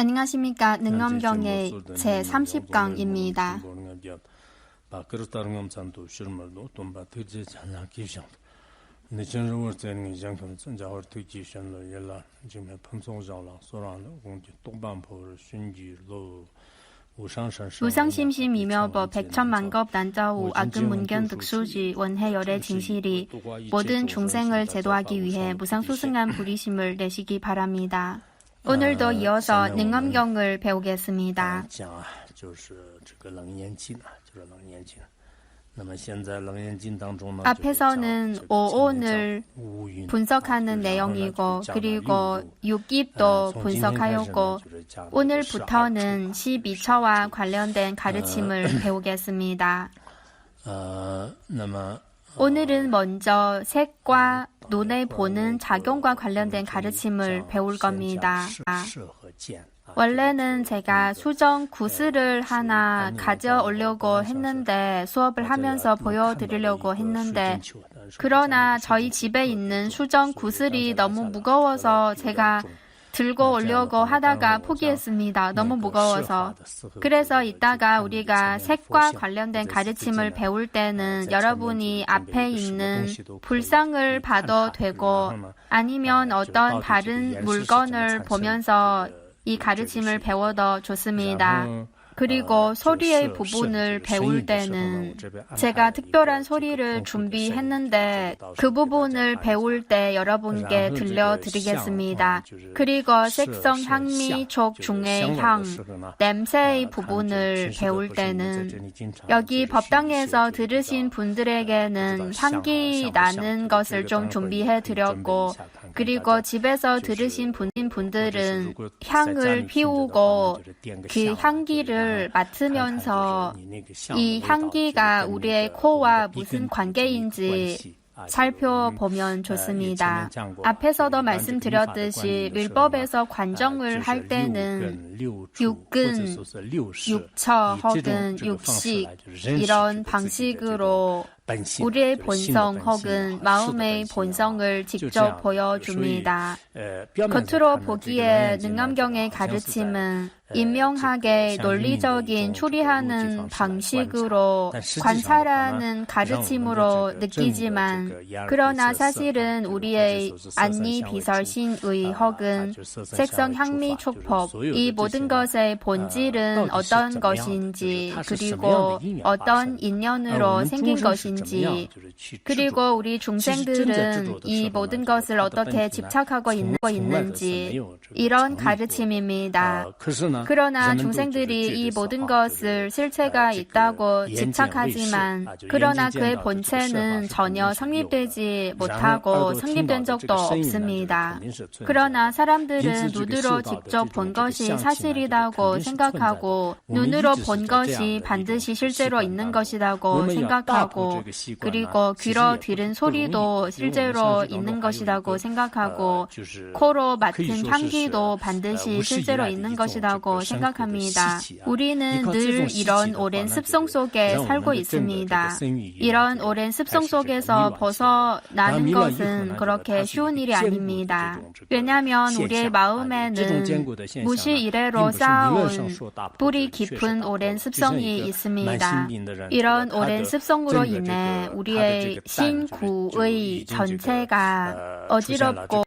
안녕하십니까. 능엄경의 제30강입니다. 우상심심이며버 백천만겁 난자우 악금문견 득수지 원해열의 진실이 모든 중생을 제도하기 위해 무상수승한 부리심을 내시기 바랍니다. 오늘도 이어서 능엄경을 배우겠습니다. 앞에서는 오온을 분석하는 내용이고 그리고 육깁도 분석하였고 오늘부터는 12처와 관련된 가르침을 배우겠습니다. 오늘은 먼저 색과 눈에 보는 작용과 관련된 가르침을 배울 겁니다. 원래는 제가 수정 구슬을 하나 가져오려고 했는데 수업을 하면서 보여드리려고 했는데 그러나 저희 집에 있는 수정 구슬이 너무 무거워서 제가 들고 오려고 하다가 포기했습니다. 너무 무거워서. 그래서 이따가 우리가 색과 관련된 가르침을 배울 때는 여러분이 앞에 있는 불상을 봐도 되고 아니면 어떤 다른 물건을 보면서 이 가르침을 배워도 좋습니다. 그리고 소리의 부분을 배울 때는 제가 특별한 소리를 준비했는데 그 부분을 배울 때 여러분께 들려드리겠습니다. 그리고 색성, 향미, 촉, 중의 향, 냄새의 부분을 배울 때는 여기 법당에서 들으신 분들에게는 향기 나는 것을 좀 준비해드렸고 그리고 집에서 들으신 분들은 향을 피우고 그 향기를 맡으면서 이 향기가 우리의 코와 무슨 관계인지 살펴보면 좋습니다. 앞에서도 말씀드렸듯이 율법에서 관정을 할 때는 육근, 육처 혹은 육식 이런 방식으로 우리의 본성 혹은 마음의 본성을 직접 보여줍니다. 겉으로 보기에 능엄경의 가르침은 임명하게 논리적인 추리하는 방식으로 관찰하는 가르침으로 느끼지만 그러나 사실은 우리의 안리 비설신의 혹은 색성 향미 촉법 이 모든 것의 본질은 어떤 것인지 그리고 어떤 인연으로 생긴 것인지 그리고 우리 중생들은 이 모든 것을 어떻게 집착하고 있는지 이런 가르침입니다. 그러나 중생들이 이 모든 것을 실체가 있다고 집착하지만 그러나 그의 본체는 전혀 성립되지 못하고 성립된 적도 없습니다. 그러나 사람들은 눈으로 직접 본 것이 사실이라고 생각하고 눈으로 본 것이 반드시 실제로 있는 것이라고 생각하고 그리고 귀로 들은 소리도 실제로 있는 것이라고 생각하고 코로 맡은 향기도 반드시 실제로 있는 것이라고 생각합니다. 우리는 늘 이런 오랜 습성 속에 살고 있습니다. 이런 오랜 습성 속에서 벗어나는 것은 그렇게 쉬운 일이 아닙니다. 왜냐하면 우리의 마음에는 무시 이래로 쌓아온 뿌리 깊은 오랜 습성이 있습니다. 이런 오랜 습성으로 인해 우리의 신구의 전체가 어지럽고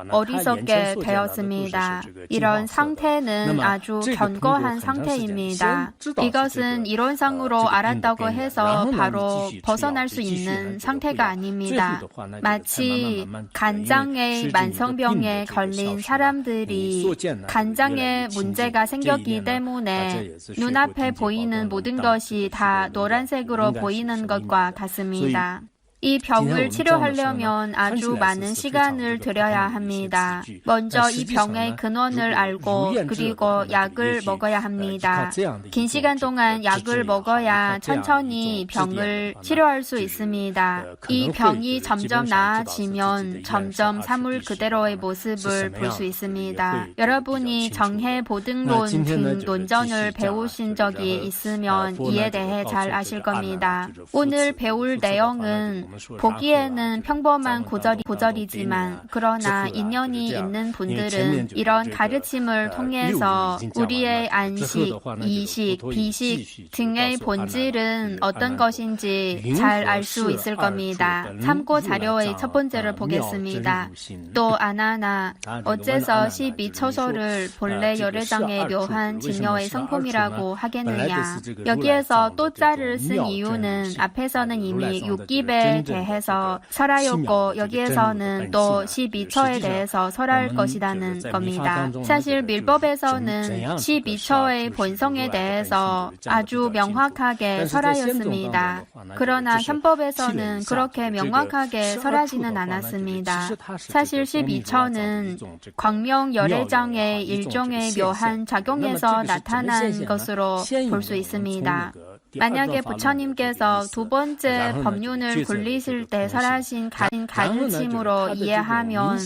어리석게 되었습니다. 이런 상태는 아주 견고한 상태입니다. 이것은 이론상으로 알았다고 해서 바로 벗어날 수 있는 상태가 아닙니다. 마치 간장의 만성병에 걸린 사람들이 간장에 문제가 생겼기 때문에 눈앞에 보이는 모든 것이 다 노란색으로 보이는 것과 같습니다. 이 병을 치료하려면 아주 많은 시간을 들여야 합니다. 먼저 이 병의 근원을 알고 그리고 약을 먹어야 합니다. 긴 시간 동안 약을 먹어야 천천히 병을 치료할 수 있습니다. 이 병이 점점 나아지면 점점 사물 그대로의 모습을 볼 수 있습니다. 여러분이 정해보등론 등 논전을 배우신 적이 있으면 이에 대해 잘 아실 겁니다. 오늘 배울 내용은 보기에는 평범한 구절이지만 그러나 인연이 있는 분들은 이런 가르침을 통해서 우리의 안식, 이식, 비식 등의 본질은 어떤 것인지 잘 알 수 있을 겁니다. 참고 자료의 첫 번째를 보겠습니다. 또 아나나 어째서 12처소를 본래 열애장의 묘한 진여의 성품이라고 하겠느냐. 여기에서 또자를 쓴 이유는 앞에서는 이미 6기에 대해서 설하였고 여기에서는 또 12처에 대해서 설할 것이라는 겁니다. 사실 밀법에서는 12처의 본성에 대해서 아주 명확하게 설하였습니다. 그러나 현법에서는 그렇게 명확하게 설하지는 않았습니다. 사실 12처는 광명열애장의 일종의 묘한 작용에서 나타난 것으로 볼 수 있습니다. 만약에 부처님께서 두 번째 법륜을 굴리실 때 설하신 가르침으로 이해하면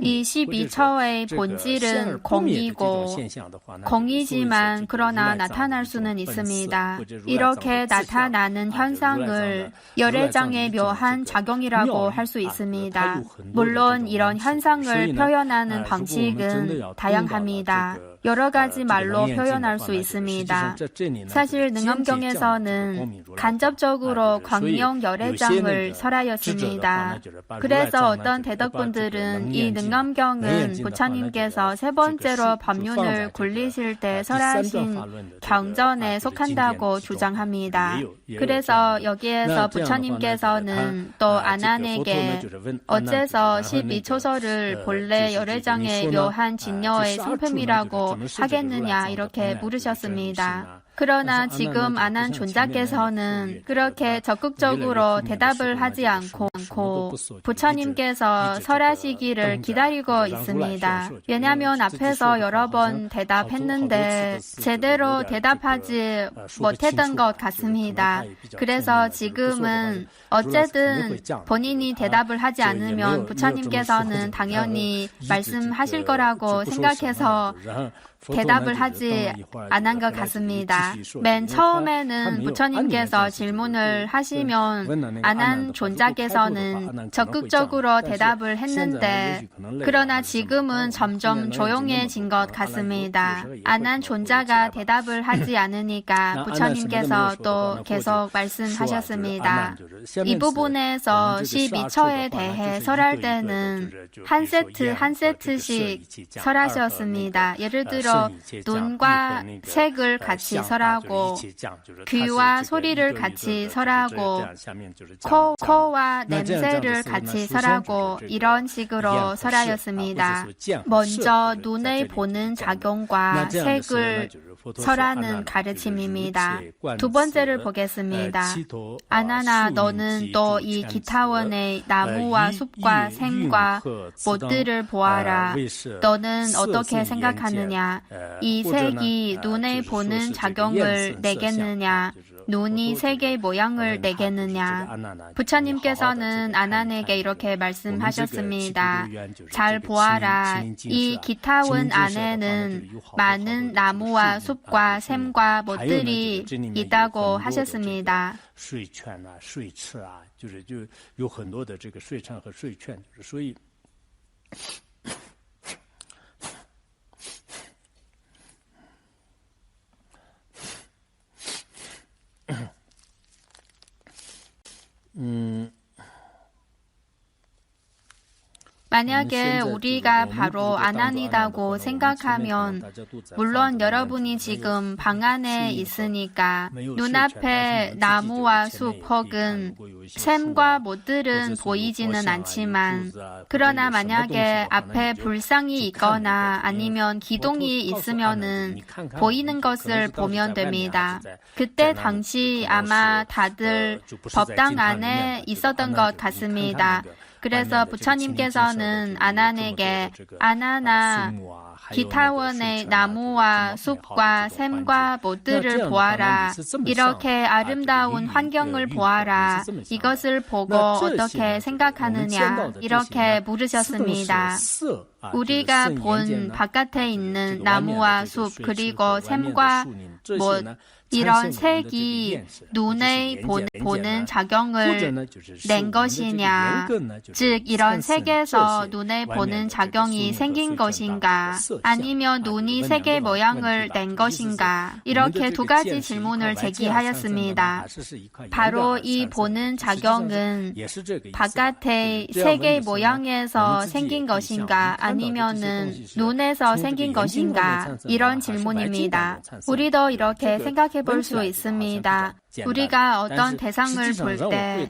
이 12처의 본질은 공이고 공이지만 그러나 나타날 수는 있습니다. 이렇게 나타나는 현상을 열애장의 묘한 작용이라고 할 수 있습니다. 물론 이런 현상을 표현하는 방식은 다양합니다. 여러 가지 말로 표현할 수 있습니다. 사실 능엄경에서는 간접적으로 광명열애장을 설하였습니다. 그래서 어떤 대덕분들은 이 능엄경은 부처님께서 세 번째로 법륜을 굴리실 때 설하신 경전에 속한다고 주장합니다. 그래서 여기에서 부처님께서는 또 아난에게 어째서 12처소를 본래 열애장의 묘한 진여의 성품이라고 하겠느냐 이렇게 물으셨습니다. 그러나 지금 아난 존자께서는 그렇게 적극적으로 대답을 하지 않고 부처님께서 설하시기를 기다리고 있습니다. 왜냐하면 앞에서 여러 번 대답했는데 제대로 대답하지 못했던 것 같습니다. 그래서 지금은 어쨌든 본인이 대답을 하지 않으면 부처님께서는 당연히 말씀하실 거라고 생각해서 대답을 하지 않은 것 같습니다. 맨 처음에는 부처님께서 질문을 하시면 아난 존자께서는 적극적으로 대답을 했는데 그러나 지금은 점점 조용해진 것 같습니다. 아난 존자가 대답을 하지 않으니까 부처님께서 또 계속 말씀하셨습니다. 이 부분에서 12처에 대해 설할 때는 한 세트씩 설하셨습니다. 예를 들어 눈과 색을 같이 설하고 귀와 소리를 같이 설하고 코와 냄새를 같이 설하고 이런 식으로 설하였습니다. 먼저 눈을 보는 작용과 색을 설하는 가르침입니다. 두 번째를 보겠습니다. 아나나 너는 또 이 기타원의 나무와 숲과 샘과 못들을 보아라. 너는 어떻게 생각하느냐? 이 색이 눈에 보는 작용을 내겠느냐? 눈이 색의 모양을 내겠느냐? 부처님께서는 아난에게 이렇게 말씀하셨습니다. 잘 보아라. 이 기타원 안에는 많은 나무와 숲과 샘과 못들이 있다고 하셨습니다. 睡劝啊，睡次啊，就有很多的这个睡忏和睡劝，所以。 만약에 우리가 바로 아난이라고 생각하면 물론 여러분이 지금 방 안에 있으니까 눈앞에 나무와 숲 혹은 샘과 못들은 보이지는 않지만 그러나 만약에 앞에 불상이 있거나 아니면 기둥이 있으면은 보이는 것을 보면 됩니다. 그때 당시 아마 다들 법당 안에 있었던 것 같습니다. 그래서 부처님께서는 아난에게 아나나 기타원의 나무와 숲과 샘과 모들을 보아라. 이렇게 아름다운 환경을 보아라. 이것을 보고 어떻게 생각하느냐. 이렇게 물으셨습니다. 우리가 본 바깥에 있는 나무와 숲 그리고 샘과 못 이런 색이 눈에 보는 작용을 낸 것이냐. 즉 이런 색에서 눈에 보는 작용이 생긴 것인가 아니면 눈이 색의 모양을 낸 것인가. 이렇게 두 가지 질문을 제기하였습니다. 바로 이 보는 작용은 바깥의 색의 모양에서 생긴 것인가 아니면은 눈에서 생긴 것인가. 이런 질문입니다. 우리도 이렇게 생각해 볼 수 있습니다. 우리가 어떤 대상을 볼 때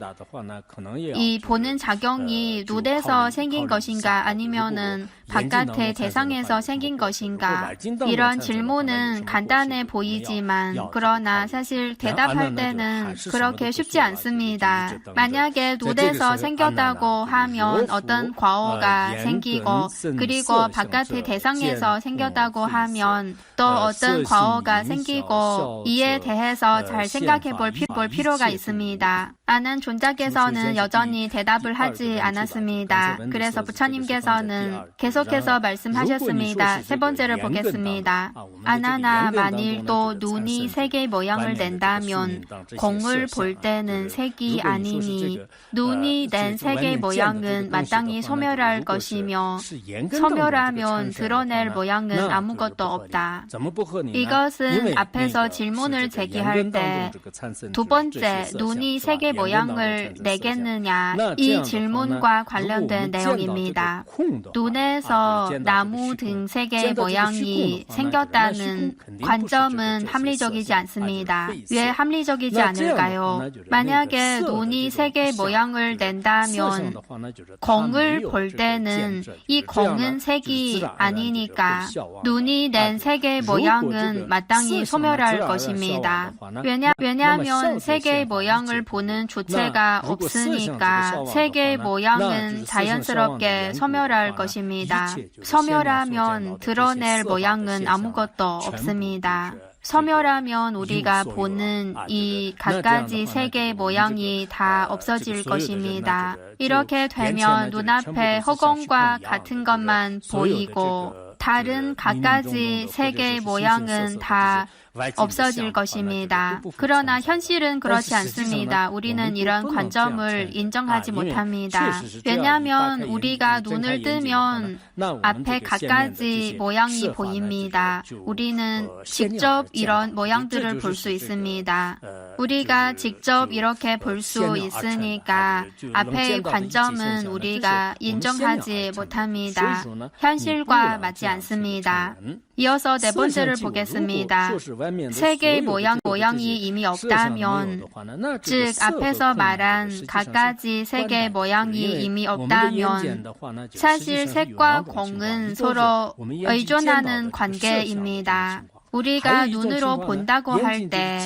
이 보는 작용이 눈에서 생긴 것인가 아니면은 바깥의 대상에서 생긴 것인가. 이런 질문은 간단해 보이지만 그러나 사실 대답할 때는 그렇게 쉽지 않습니다. 만약에 눈에서 생겼다고 하면 어떤 과오가 생기고 그리고 바깥의 대상에서 생겼다고 하면 또 어떤 과오가 생기고 이에 대해서 잘 생각해 볼 필요가 있습니다. 아는 존자께서는 여전히 대답을 하지 않았습니다. 그래서 부처님께서는 계속해서 말씀하셨습니다. 세 번째를 보겠습니다. 아나나 만일 또 눈이 색의 모양을 낸다면 공을 볼 때는 색이 아니니 눈이 낸 색의 모양은 마땅히 소멸할 것이며 소멸하면 드러낼 모양은 아무것도 없다. 이것은 앞에서 질문을 제기할 때 두 번째, 눈이 색의 모양을 내겠느냐 이 질문과 관련된 내용입니다. 눈에서 나무 등 색의 모양이 생겼다는 관점은 합리적이지 않습니다. 왜 합리적이지 않을까요? 만약에 눈이 색의 모양을 낸다면 공을 볼 때는 이 공은 색이 아니니까 눈이 낸 색의 모양은 마땅히 소멸할 것입니다. 왜냐하면 색의 모양을 보는 주체가 없으니까 색의 모양은 자연스럽게 소멸할 것입니다. 소멸하면 드러낼 모양은 아무것도 없습니다. 소멸하면 우리가 보는 이 갖가지 색의 모양이 다 없어질 것입니다. 이렇게 되면 눈앞에 허공과 같은 것만 보이고 다른 갖가지 색의 모양은 다 없어질 것입니다. 그러나 현실은 그렇지 않습니다. 우리는 이런 관점을 인정하지 못합니다. 왜냐하면 우리가 눈을 뜨면 앞에 갖가지 모양이 보입니다. 우리는 직접 이런 모양들을 볼 수 있습니다. 우리가 직접 이렇게 볼 수 있으니까 앞의 관점은 우리가 인정하지 못합니다. 현실과 맞지 않습니다. 이어서 네 번째를 보겠습니다. 색의 모양이 이미 없다면, 즉 앞에서 말한 갖가지 색의 모양이 이미 없다면 사실 색과 공은 서로 의존하는 관계입니다. 우리가 눈으로 본다고 할 때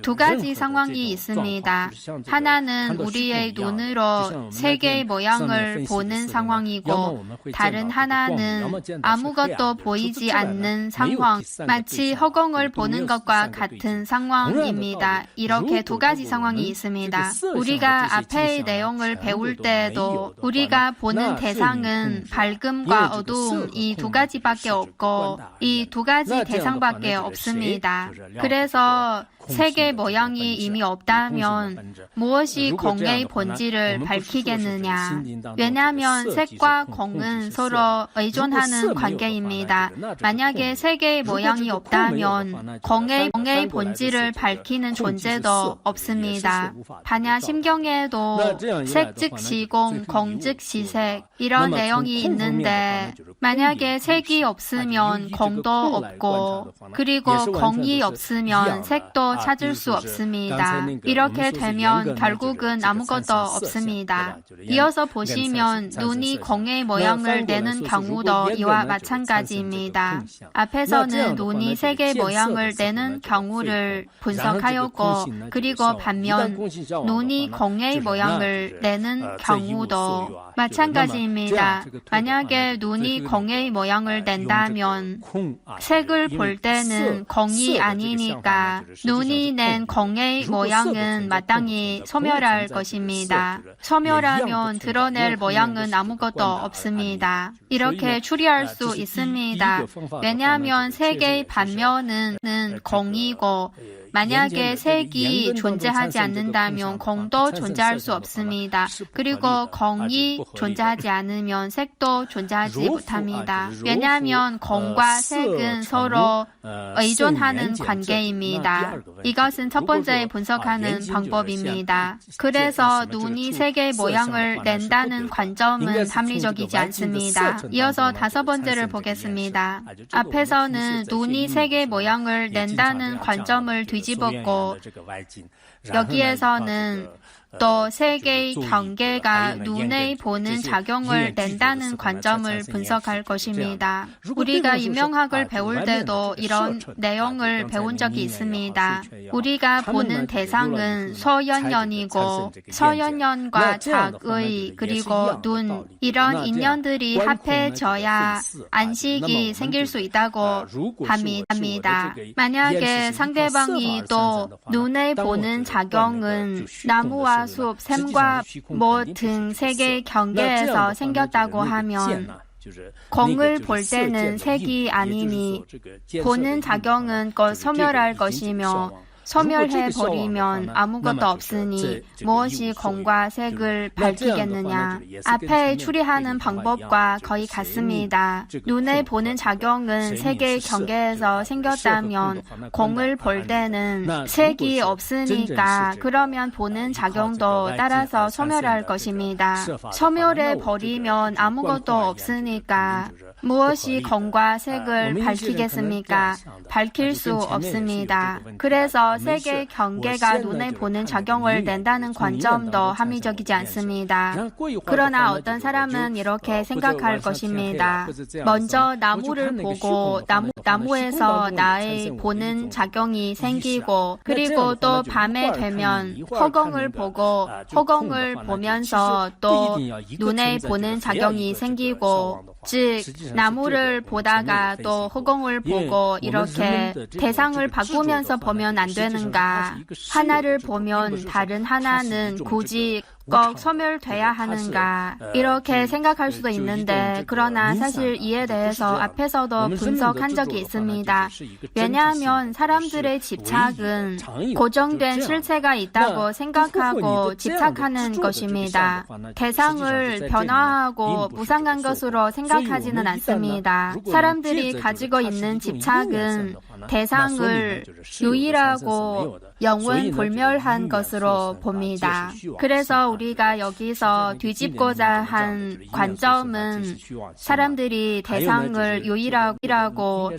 두 가지 상황이 있습니다. 하나는 우리의 눈으로 색의 모양을 보는 상황이고 다른 하나는 아무것도 보이지 않는 상황, 마치 허공을 보는 것과 같은 상황입니다. 이렇게 두 가지 상황이 있습니다. 우리가 앞의 내용을 배울 때에도 우리가 보는 대상은 밝음과 어두움 이 두 가지밖에 없고 이 두 가지 대상밖에 없습니다. 그래서 색의 모양이 이미 없다면 무엇이 공의 본질을 밝히겠느냐? 왜냐하면 색과 공은 서로 의존하는 관계입니다. 만약에 색의 모양이 없다면 공의 본질을 밝히는 존재도 없습니다. 반야 심경에도 색 즉 시공, 공 즉 시색 이런 내용이 있는데 만약에 색이 없으면 공도 없고 그리고 공이 없으면 색도 찾을 수 없습니다. 이렇게 되면 결국은 아무것도 없습니다. 이어서 보시면 눈이 공의 모양을 내는 경우도 이와 마찬가지입니다. 앞에서는 눈이 색의 모양을 내는 경우를 분석하였고 그리고 반면 눈이 공의 모양을 내는 경우도 마찬가지입니다. 만약에 눈이 공의 모양을 낸다면 색을 볼 때는 공이 아니니까 눈이 낸 공의 모양은 마땅히 소멸할 것입니다. 소멸하면 드러낼 모양은 아무것도 없습니다. 이렇게 추리할 수 있습니다. 왜냐하면 색의 반면은 공이고 만약에 색이 존재하지 않는다면 공도 존재할 수 없습니다. 그리고 공이 존재하지 않으면 색도 존재하지 못합니다. 왜냐하면 공과 색은 서로 의존하는 관계입니다. 이것은 첫 번째 분석하는 방법입니다. 그래서 눈이 색의 모양을 낸다는 관점은 합리적이지 않습니다. 이어서 다섯 번째를 보겠습니다. 앞에서는 눈이 색의 모양을 낸다는 관점을 뒤집었고 여기에서는 또 색의 경계가 눈에 보는 작용을 낸다는 관점을 분석할 것입니다. 우리가 인명학을 배울 때도 이런 내용을 배운 적이 있습니다. 우리가 보는 대상은 소연연이고 소연연과 작의 그리고 눈 이런 인연들이 합해져야 안식이 생길 수 있다고 합니다. 만약에 상대방이 또 눈에 보는 작용은 나무와 숲, 샘과 모 등 색의 경계에서 생겼다고 하면 공을 볼 때는 색이 아니니 보는 작용은 곧 소멸할 것이며 소멸해버리면 아무것도 없으니 무엇이 공과 색을 밝히겠느냐. 앞에 추리하는 방법과 거의 같습니다. 눈에 보는 작용은 색의 경계에서 생겼다면 공을 볼 때는 색이 없으니까 그러면 보는 작용도 따라서 소멸할 것입니다. 소멸해버리면 아무것도 없으니까 무엇이 공과 색을 밝히겠습니까? 밝힐 수 없습니다. 그래서 색의 경계가 눈에 보는 작용을 낸다는 관점도 합리적이지 않습니다. 그러나 어떤 사람은 이렇게 생각할 것입니다. 먼저 나무를 보고 나무에서 나의 보는 작용이 생기고 그리고 또 밤에 되면 허공을 보고 허공을 보면서 또 눈에 보는 작용이 생기고 즉 나무를 보다가 또 허공을 보고 이렇게 대상을 바꾸면서 보면 안 되는가? 하나를 보면 다른 하나는 굳이 꼭 소멸돼야 하는가? 이렇게 생각할 수도 있는데 그러나 사실 이에 대해서 앞에서도 분석한 적이 있습니다. 왜냐하면 사람들의 집착은 고정된 실체가 있다고 생각하고 집착하는 것입니다. 대상을 변화하고 무상한 것으로 생각하지는 않습니다. 사람들이 가지고 있는 집착은 대상을 유일하고 영원 불멸한 것으로 봅니다. 그래서 우리가 여기서 뒤집고자 한 관점은 사람들이 대상을 유일하고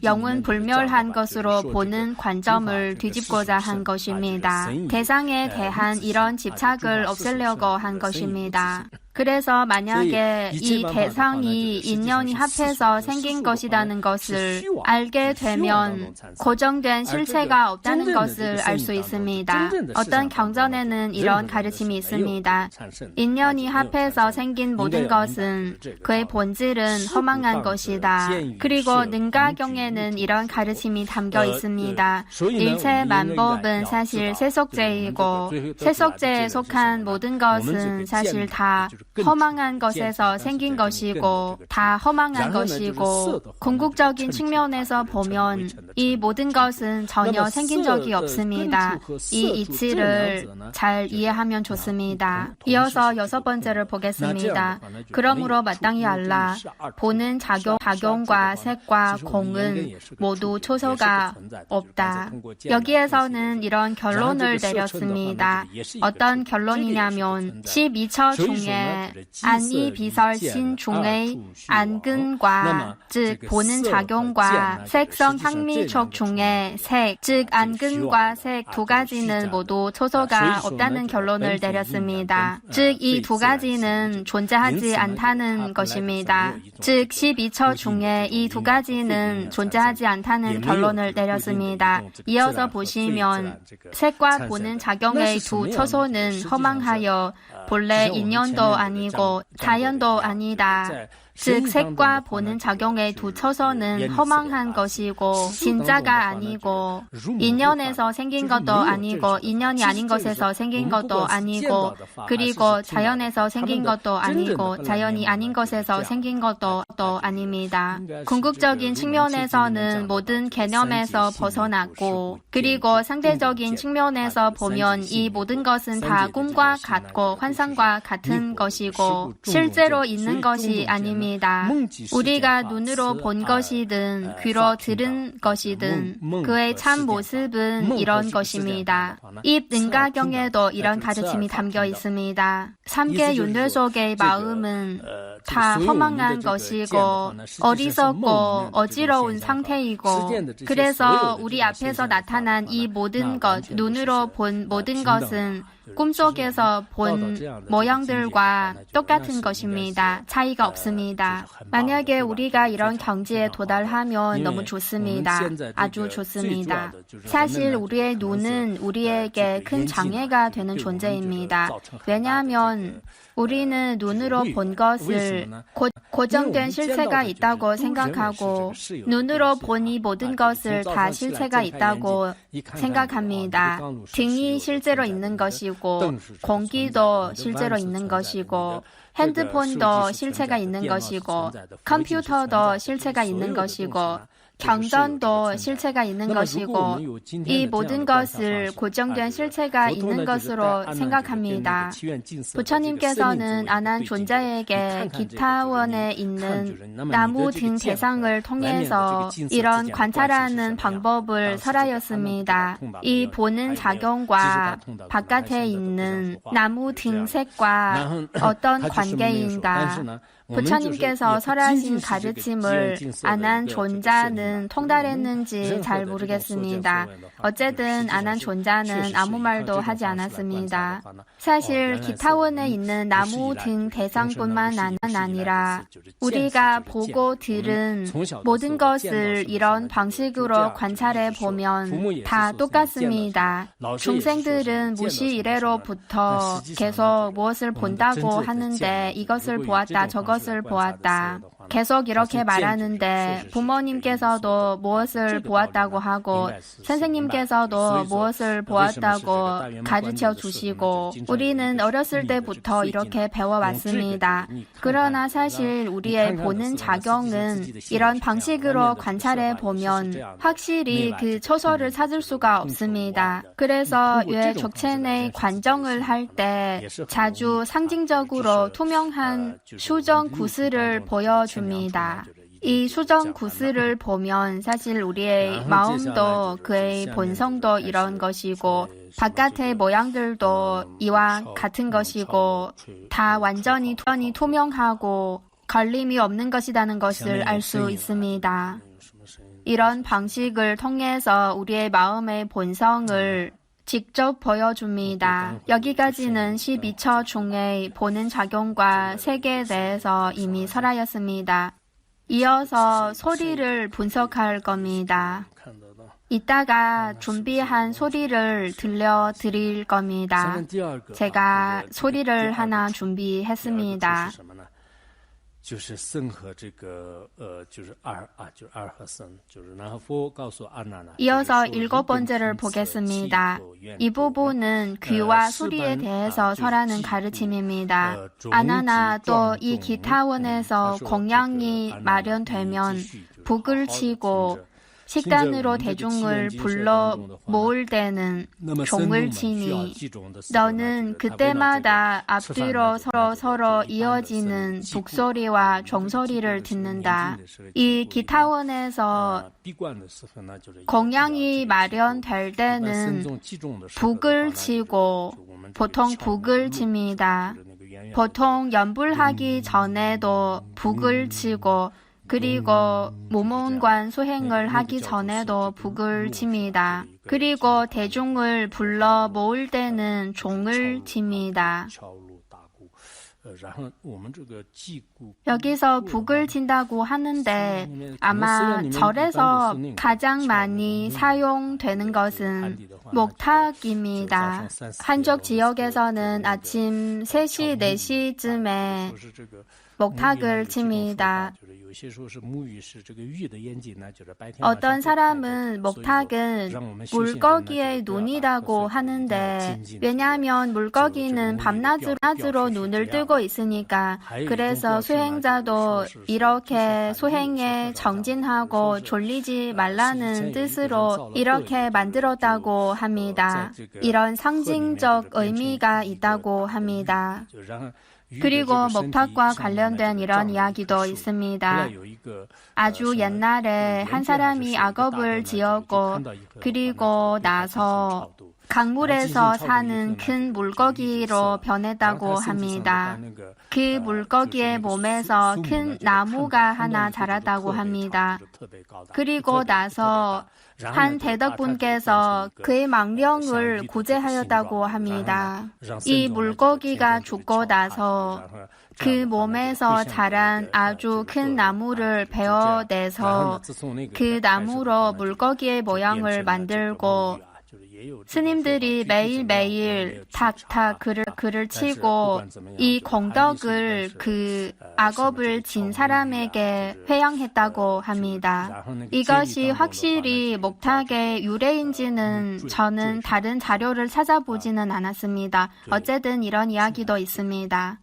영원 불멸한 것으로 보는 관점을 뒤집고자 한 것입니다. 대상에 대한 이런 집착을 없애려고 한 것입니다. 그래서 만약에 이 대상이 인연이 합해서 생긴 것이라는 것을 알게 되면 고정된 실체가 없다는 것을 알 수 있습니다. 어떤 경전에는 이런 가르침이 있습니다. 인연이 합해서 생긴 모든 것은 그의 본질은 허망한 것이다. 그리고 능가경에는 이런 가르침이 담겨 있습니다. 일체 만법은 사실 세속제이고 세속제에 속한 모든 것은 사실 다 허망한 것에서 생긴 것이고 다 허망한 것이고 궁극적인 측면에서 보면 이 모든 것은 전혀 생긴 적이 없습니다. 이 이치를 잘 이해하면 좋습니다. 이어서 여섯 번째를 보겠습니다. 그러므로 마땅히 알라. 보는 작용과 색과 공은 모두 초소가 없다. 여기에서는 이런 결론을 내렸습니다. 어떤 결론이냐면 12처 중에 안이비설신 중의 안근과 즉 보는 작용과 색성 향미촉 중에 색, 즉 안근과 색 두 가지는 모두 초소가 없다는 결론을 내렸습니다. 즉 이 두 가지는 존재하지 않다는 것입니다. 즉 12처 중에 이 두 가지는 존재하지 않다는 결론을 내렸습니다. 이어서 보시면 색과 보는 작용의 두 초소는 허망하여 본래 인연도 아니고 자연도 아니다. 즉 색과 보는 작용의 두 처소는 허망한 것이고 진짜가 아니고 인연에서 생긴 것도 아니고 인연이 아닌 것에서 생긴 것도 아니고 그리고 자연에서 생긴 것도 아니고 자연이 아닌 것에서 생긴 것도 아닙니다. 궁극적인 측면에서는 모든 개념에서 벗어났고 그리고 상대적인 측면에서 보면 이 모든 것은 다 꿈과 같고 환상과 같은 것이고 실제로 있는 것이 아닙니다. 우리가 눈으로 본 것이든 귀로 들은 것이든 그의 참 모습은 이런 것입니다. 이 능가경에도 이런 가르침이 담겨 있습니다. 3개 윤회 속의 마음은 다 허망한 것이고 어리석고 어지러운 상태이고 그래서 우리 앞에서 나타난 이 모든 것, 눈으로 본 모든 것은 꿈속에서 본 모양들과 똑같은 것입니다. 차이가 없습니다. 만약에 우리가 이런 경지에 도달하면 너무 좋습니다. 아주 좋습니다. 사실 우리의 눈은 우리에게 큰 장애가 되는 존재입니다. 왜냐하면 우리는 눈으로 본 것을 고정된 실체가 있다고 생각하고 눈으로 본 이 모든 것을 다 실체가 있다고 생각합니다. 등이 실제로 있는 것이고 공기도 실제로 있는 것이고 핸드폰도 실체가 있는 것이고 컴퓨터도 실체가 있는 것이고 경전도 실체가 있는 것이고 이 모든 것을 고정된 실체가 있는 것으로 생각합니다. 부처님께서는 안한 존자에게 기타원에 있는 나무 등 대상을 통해서 이런 관찰하는 방법을 설하였습니다. 이 보는 작용과 바깥에 있는 나무 등 색과 어떤 관계인가? 부처님께서 설하신 가르침을 안한 존자는 통달했는지 잘 모르겠습니다. 어쨌든 안한 존자는 아무 말도 하지 않았습니다. 사실 기타원에 있는 나무 등 대상뿐만 아니라 우리가 보고 들은 모든 것을 이런 방식으로 관찰해 보면 다 똑같습니다. 중생들은 무시 이래로부터 계속 무엇을 본다고 하는데 이것을 보았다 저것을 보았다. 계속 이렇게 말하는데 부모님께서도 무엇을 보았다고 하고 선생님께서도 무엇을 보았다고 가르쳐 주시고 우리는 어렸을 때부터 이렇게 배워왔습니다. 그러나 사실 우리의 보는 작용은 이런 방식으로 관찰해 보면 확실히 그 처소를 찾을 수가 없습니다. 그래서 왜 족첸의 관정을 할 때 자주 상징적으로 투명한 수정 구슬을 보여줍니다. 이 수정 구슬을 보면 사실 우리의 마음도 그의 본성도 이런 것이고 바깥의 모양들도 이와 같은 것이고 다 완전히 투명하고 걸림이 없는 것이라는 것을 알 수 있습니다. 이런 방식을 통해서 우리의 마음의 본성을 직접 보여줍니다. 여기까지는 12처 중의 보는 작용과 세계에 대해서 이미 설하였습니다. 이어서 소리를 분석할 겁니다. 이따가 준비한 소리를 들려드릴 겁니다. 제가 소리를 하나 준비했습니다. 이어서 7번째를 보겠습니다. 이 부분은 귀와 소리에 대해서 설하는 가르침입니다. 아나나 또 이 기타원에서 공양이 마련되면 북을 치고 식단으로 대중을 불러 모을 때는 종을 치니 너는 그때마다 앞뒤로 서로 이어지는 북소리와 종소리를 듣는다. 이 기타원에서 공양이 마련될 때는 북을 치고 보통 북을 칩니다. 보통 연불하기 전에도 북을 치고 그리고 모문관 수행을 하기 전에도 북을 칩니다. 그리고 대중을 불러 모을 때는 종을 칩니다. 여기서 북을 친다고 하는데 아마 절에서 가장 많이 사용되는 것은 목탁입니다. 한쪽 지역에서는 아침 3시, 4시쯤에 목탁을 칩니다. 어떤 사람은 목탁은 물고기의 눈이라고 하는데 왜냐하면 물고기는 밤낮으로 눈을 뜨고 있으니까 그래서 수행자도 이렇게 수행에 정진하고 졸리지 말라는 뜻으로 이렇게 만들었다고 합니다. 이런 상징적 의미가 있다고 합니다. 그리고 목탁과 관련된 이런 이야기도 있습니다. 아주 옛날에 한 사람이 악업을 지었고 그리고 나서 강물에서 사는 큰 물고기로 변했다고 합니다. 그 물고기의 몸에서 큰 나무가 하나 자랐다고 합니다. 그리고 나서 한 대덕분께서 그의 망령을 구제하였다고 합니다. 이 물고기가 죽고 나서 그 몸에서 자란 아주 큰 나무를 베어내서 그 나무로 물고기의 모양을 만들고 스님들이 매일매일 탁탁 글을 치고 이 공덕을 그 악업을 진 사람에게 회양했다고 합니다. 이것이 확실히 목탁의 유래인지는 저는 다른 자료를 찾아보지는 않았습니다. 어쨌든 이런 이야기도 있습니다.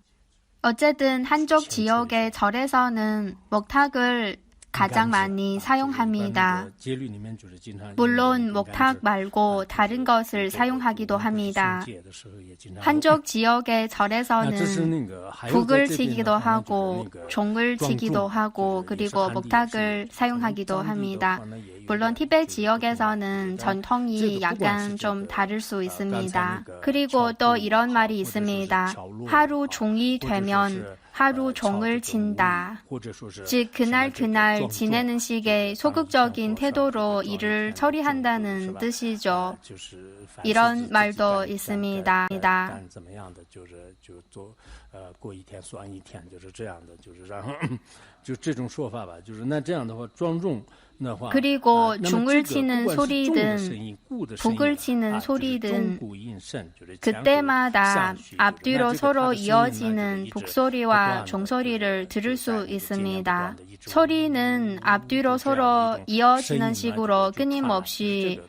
어쨌든 한족 지역의 절에서는 목탁을 가장 많이 사용합니다. 물론 목탁 말고 다른 것을 사용하기도 합니다. 한족 지역의 절에서는 북을 치기도 하고 종을 치기도 하고 그리고 목탁을 사용하기도 합니다. 물론 티베트 지역에서는 전통이 약간 좀 다를 수 있습니다. 그리고 또 이런 말이 있습니다. 하루 종이 되면 하루 종을 친다. 즉 그날 지내는 식의 소극적인 태도로 일을 처리한다는 뜻이죠. 이런 말도 있습니다. 그리고 중을 치는 소리든 북을 치는 소리든 그때마다 앞뒤로 서로 이어지는 북소리와 종소리를 들을 수 있습니다. 소리는 앞뒤로 서로 이어지는 식으로 끊임없이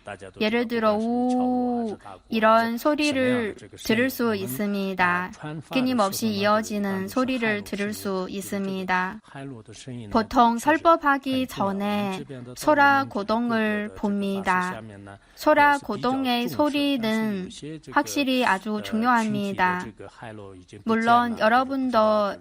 예를 들어 우 이런 소리를 들을 수 있습니다. 끊임없이 이어지는 소리를 들을 수 있습니다. 보통 설법하기 전에 소라 고동을 봅니다. 소라 고동의 소리는 확실히 아주 중요합니다. 물론 여러분도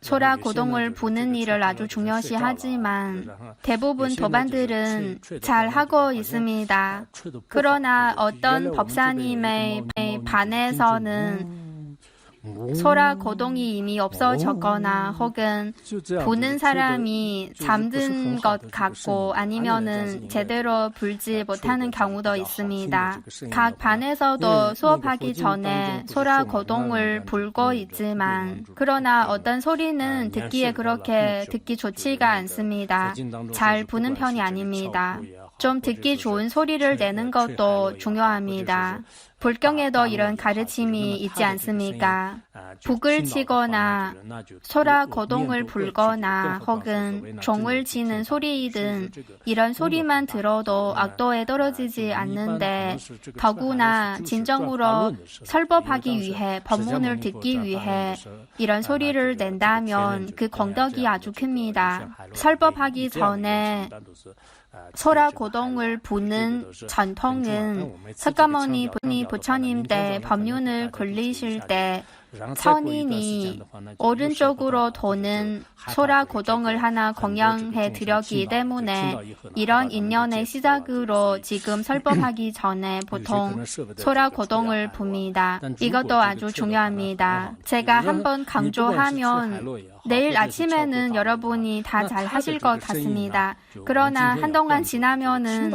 소라 고동을 부는 일을 아주 중요시하지만 대부분 도반들은 잘 하고 있습니다. 그러나 어떤 법사님의 반에서는 소라 고동이 이미 없어졌거나 혹은 부는 사람이 잠든 것 같고 아니면은 제대로 불지 못하는 경우도 있습니다. 각 반에서도 수업하기 전에 소라 고동을 불고 있지만 그러나 어떤 소리는 듣기에 그렇게 듣기 좋지가 않습니다. 잘 부는 편이 아닙니다. 좀 듣기 좋은 소리를 내는 것도 중요합니다. 불경에도 이런 가르침이 있지 않습니까? 북을 치거나 소라 고동을 불거나 혹은 종을 치는 소리이든 이런 소리만 들어도 악도에 떨어지지 않는데 더구나 진정으로 설법하기 위해 법문을 듣기 위해 이런 소리를 낸다면 그 공덕이 아주 큽니다. 설법하기 전에 소라 고동을 부는 전통은 석가모니 부처님 때 법륜을 굴리실 때 선인이 오른쪽으로 도는 소라 고동을 하나 공양해 드렸기 때문에 이런 인연의 시작으로 지금 설법하기 전에 보통 소라 고동을 붑니다. 이것도 아주 중요합니다. 제가 한번 강조하면 내일 아침에는 여러분이 다 잘 하실 것 같습니다. 그러나 한동안 지나면은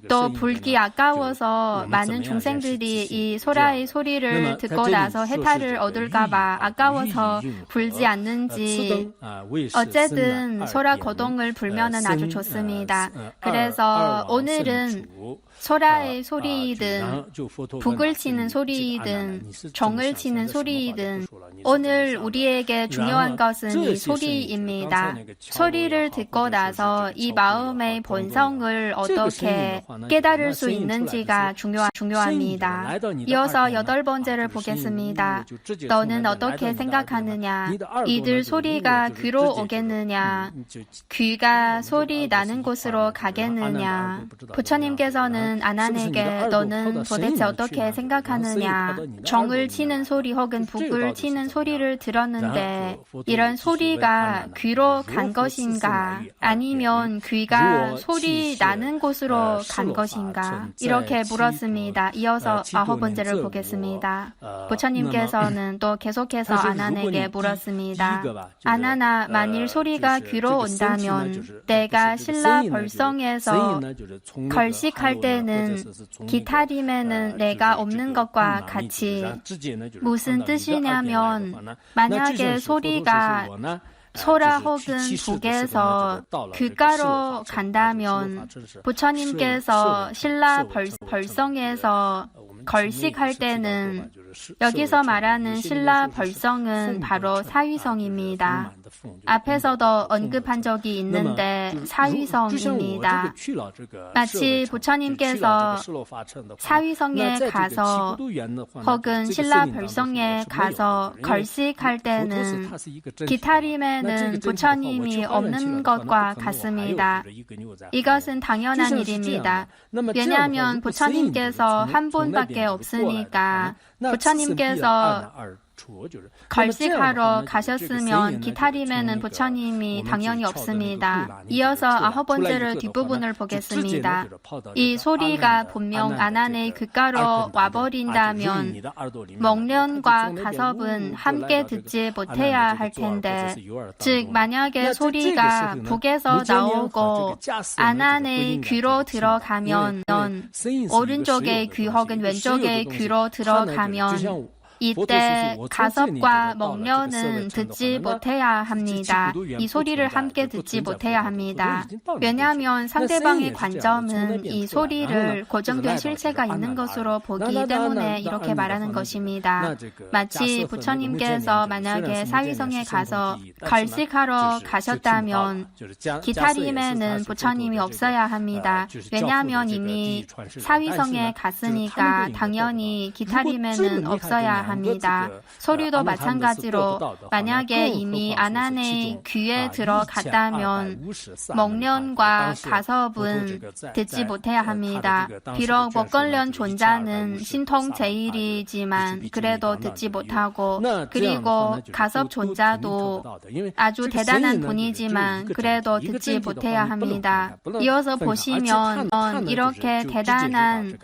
또 불기 아까워서 많은 중생들이 이 소라의 소리를 듣고 나서 해탈을 얻을까봐 아까워서 불지 않는지 어쨌든 소라 고동을 불면은 아주 좋습니다. 그래서 오늘은 소라의 소리이든 북을 치는 소리이든 종을 치는 소리이든 오늘 우리에게 중요한 것은 이 소리입니다. 소리를 듣고 나서 이 마음의 본성을 어떻게 깨달을 수 있는지가 중요합니다. 이어서 8번째를 보겠습니다. 너는 어떻게 생각하느냐? 이들 소리가 귀로 오겠느냐? 귀가 소리 나는 곳으로 가겠느냐? 부처님께서는 아난에게 너는 도대체 어떻게 생각하느냐? 정을 치는 소리 혹은 북을 치는 소리를 들었는데 이런 소리가 귀로 간 것인가? 아니면 귀가 소리 나는 곳으로 간 것인가? 이렇게 물었습니다. 이어서 9번째를 보겠습니다. 부처님께서는 또 계속해서 아난에게 물었습니다. 아난아, 만일 소리가 귀로 온다면 내가 신라 벌성에서 걸식할 때는 기타림에는 내가 없는 것과 같이 무슨 뜻이냐면 만약에 소리가 소라 혹은 북에서 귓가로 간다면 부처님께서 신라 벌성에서 걸식할 때는 여기서 말하는 신라 벌성은 바로 사위성입니다. 앞에서도 언급한 적이 있는데 사위성입니다. 마치 부처님께서 사위성에 가서 혹은 신라 벌성에 가서 걸식할 때는 기타림에는 부처님이 없는 것과 같습니다. 이것은 당연한 일입니다. 왜냐하면 부처님께서 한 분밖에 없으니까 부처님께서 걸식하러 가셨으면 기타림에는 부처님이 당연히 없습니다. 이어서 9번째를 뒷부분을 보겠습니다. 이 소리가 분명 아난의 귓가로 와버린다면 목련과 가섭은 함께 듣지 못해야 할 텐데 즉 만약에 소리가 북에서 나오고 아난의 귀로 들어가면 오른쪽의 귀 혹은 왼쪽의 귀로 들어가면 이때 가섭과 목련은 듣지 못해야 합니다. 이 소리를 함께 듣지 못해야 합니다. 왜냐하면 상대방의 관점은 이 소리를 고정된 실체가 있는 것으로 보기 때문에 이렇게 말하는 것입니다. 마치 부처님께서 만약에 사위성에 가서 걸식하러 가셨다면 기타림에는 부처님이 없어야 합니다. 왜냐하면 이미 사위성에 갔으니까 당연히 기타림에는 없어야 합니다. 소리도 마찬가지로 만약에 이미 아난의 귀에 들어갔다면 목련과 가섭은 듣지 못해야 합니다. 비록 목걸련 존자는 신통제일이지만 그래도 듣지 못하고 그리고 가섭 존자도 아주 대단한 분이지만 그래도 듣지 못해야 합니다. 이어서 보시면 이렇게 대단한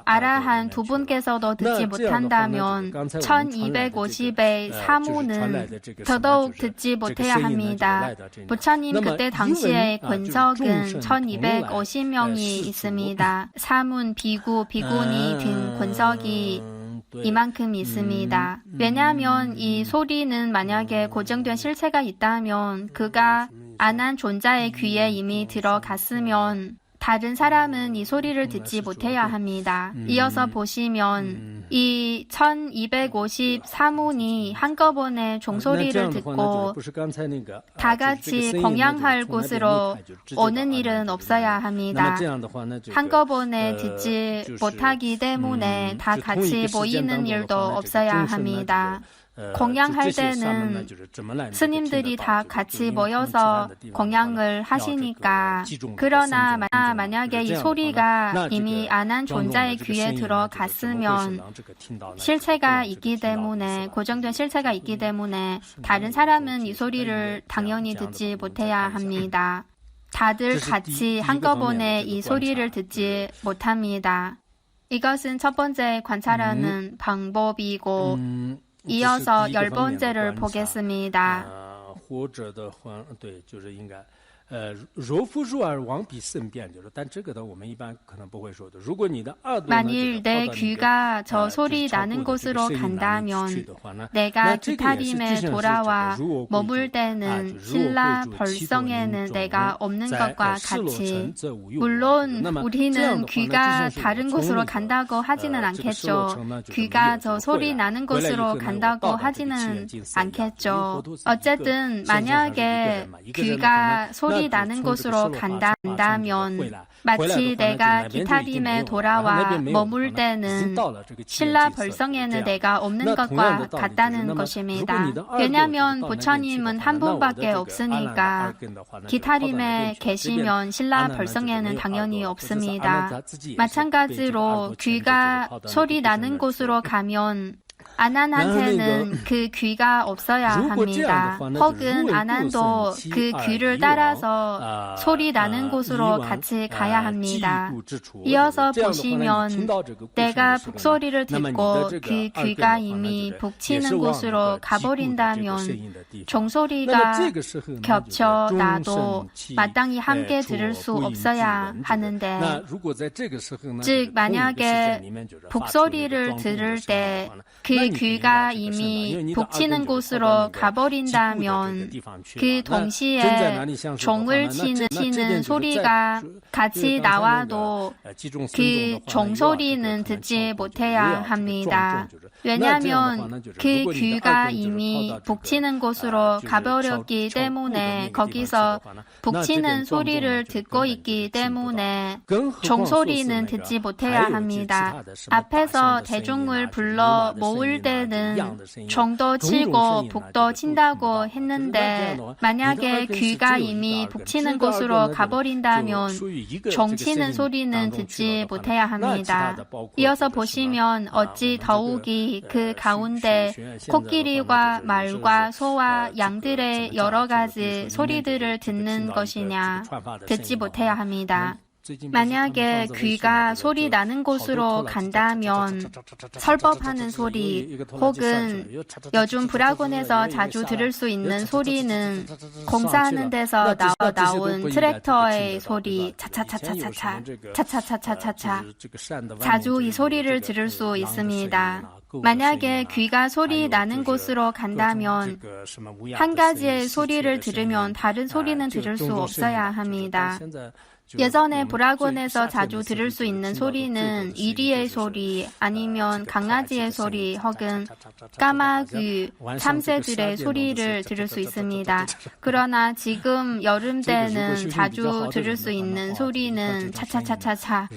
아라한 두 분께서도 듣지 못한다면 1250의 사무는 더더욱 듣지 못해야 합니다. 부처님 그때 당시의 권석은 1250명이 있습니다. 사문, 비구, 비구니 등 권석이 이만큼 있습니다. 왜냐하면 이 소리는 만약에 고정된 실체가 있다면 그가 아난 존자의 귀에 이미 들어갔으면 다른 사람은 이 소리를 듣지 못해야 합니다. 이어서 보시면 이 1250 사문이 한꺼번에 종소리를 듣고 다 같이 공양할 곳으로 오는 일은 없어야 합니다. 한꺼번에 듣지 못하기 때문에 다 같이 모이는 일도 없어야 합니다. 공양할 때는 스님들이 다 같이 모여서 공양을 하시니까 그러나 만약에 이 소리가 이미 아난 존자의 귀에 들어갔으면 실체가 있기 때문에 고정된 실체가 있기 때문에 다른 사람은 이 소리를 당연히 듣지 못해야 합니다. 다들 같이 한꺼번에 이 소리를 듣지 못합니다. 이것은 첫 번째 관찰하는 방법이고 이어서 10번째를 보겠습니다. 柔夫入耳王必胜变，就是但这个呢我们一般可能不会说的。如果你的耳朵 만일 내 귀가 저 소리 나는 곳으로 간다면 내가 기타림에 돌아와 머물 때는 신라 벌성에는 내가 없는 것과 같이 물론 우리는 귀가 다른 곳으로 간다고 하지는 않겠죠. 귀가 저 소리 나는 곳으로 간다고 하지는 않겠죠. 어쨌든 만약에 귀가 소리 나는 곳으로 간다면 마치 내가 기타림에 돌아와 머물 때는 신라 벌성에는 내가 없는 것과 같다는 것입니다. 왜냐하면 부처님은 한 분밖에 없으니까 기타림에 계시면 신라 벌성에는 당연히 없습니다. 마찬가지로 귀가 소리 나는 곳으로 가면 아난한테는 그 귀가 없어야 합니다. 혹은 아난도 그 귀를 따라서 소리 나는 곳으로 같이 가야 합니다. 이어서 보시면 내가 북소리를 듣고 그 귀가 이미 북치는 곳으로 가버린다면 종소리가 겹쳐 나도 마땅히 함께 들을 수 없어야 하는데 즉 만약에 북소리를 들을 때 그 귀가 이미 북치는 곳으로 가버린다면 그 동시에 종을 치는 소리가 같이 나와도 그 종소리는 듣지 못해야 합니다. 왜냐하면 그 귀가 이미 북치는 곳으로 가버렸기 때문에 거기서 북치는 소리를 듣고 있기 때문에 종소리는 듣지 못해야 합니다. 앞에서 대중을 불러 모을 때는 종도 치고 북도 친다고 했는데 만약에 귀가 이미 북치는 곳으로 가버린다면 종 치는 소리는 듣지 못해야 합니다. 이어서 보시면 어찌 더욱이 그 가운데 코끼리와 말과 소와 양들의 여러 가지 소리들을 듣는 것이냐 듣지 못해야 합니다. 만약에 귀가 소리 나는 곳으로 간다면 설법하는 소리 혹은 요즘 불학원에서 자주 들을 수 있는 소리는 공사하는 데서 나온 트랙터의 소리 차차차차차차 차차차차차차 자주 이 소리를 들을 수 있습니다. 만약에 귀가 소리 나는 곳으로 간다면 한 가지의 소리를 들으면 다른 소리는 들을 수 없어야 합니다. 예전에 불학원에서 자주 들을 수 있는 소리는 이리의 소리 아니면 강아지의 소리 혹은 까마귀, 참새들의 소리를 들을 수 있습니다. 그러나 지금 여름 때는 자주 들을 수 있는 소리는 차차차차차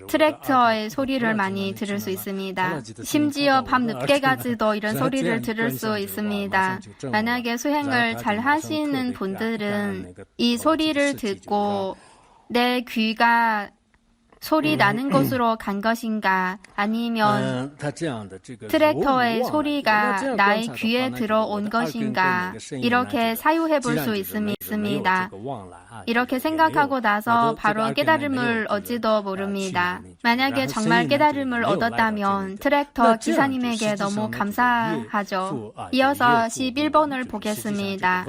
트랙터의 소리를 많이 들을 수 있습니다. 심지어 밤 늦게까지도 이런 소리를 들을 수 있습니다. 만약에 수행을 잘 하시는 분들은 이 소리를 듣고 내 귀가 소리 나는 곳으로 간 것인가 아니면 트랙터의 소리가 나의 귀에 들어온 것인가 이렇게 사유해 볼 수 있습니다. 이렇게 생각하고 나서 바로 깨달음을 얻지도 모릅니다. 만약에 정말 깨달음을 얻었다면 트랙터 기사님에게 너무 감사하죠. 이어서 11번을 보겠습니다.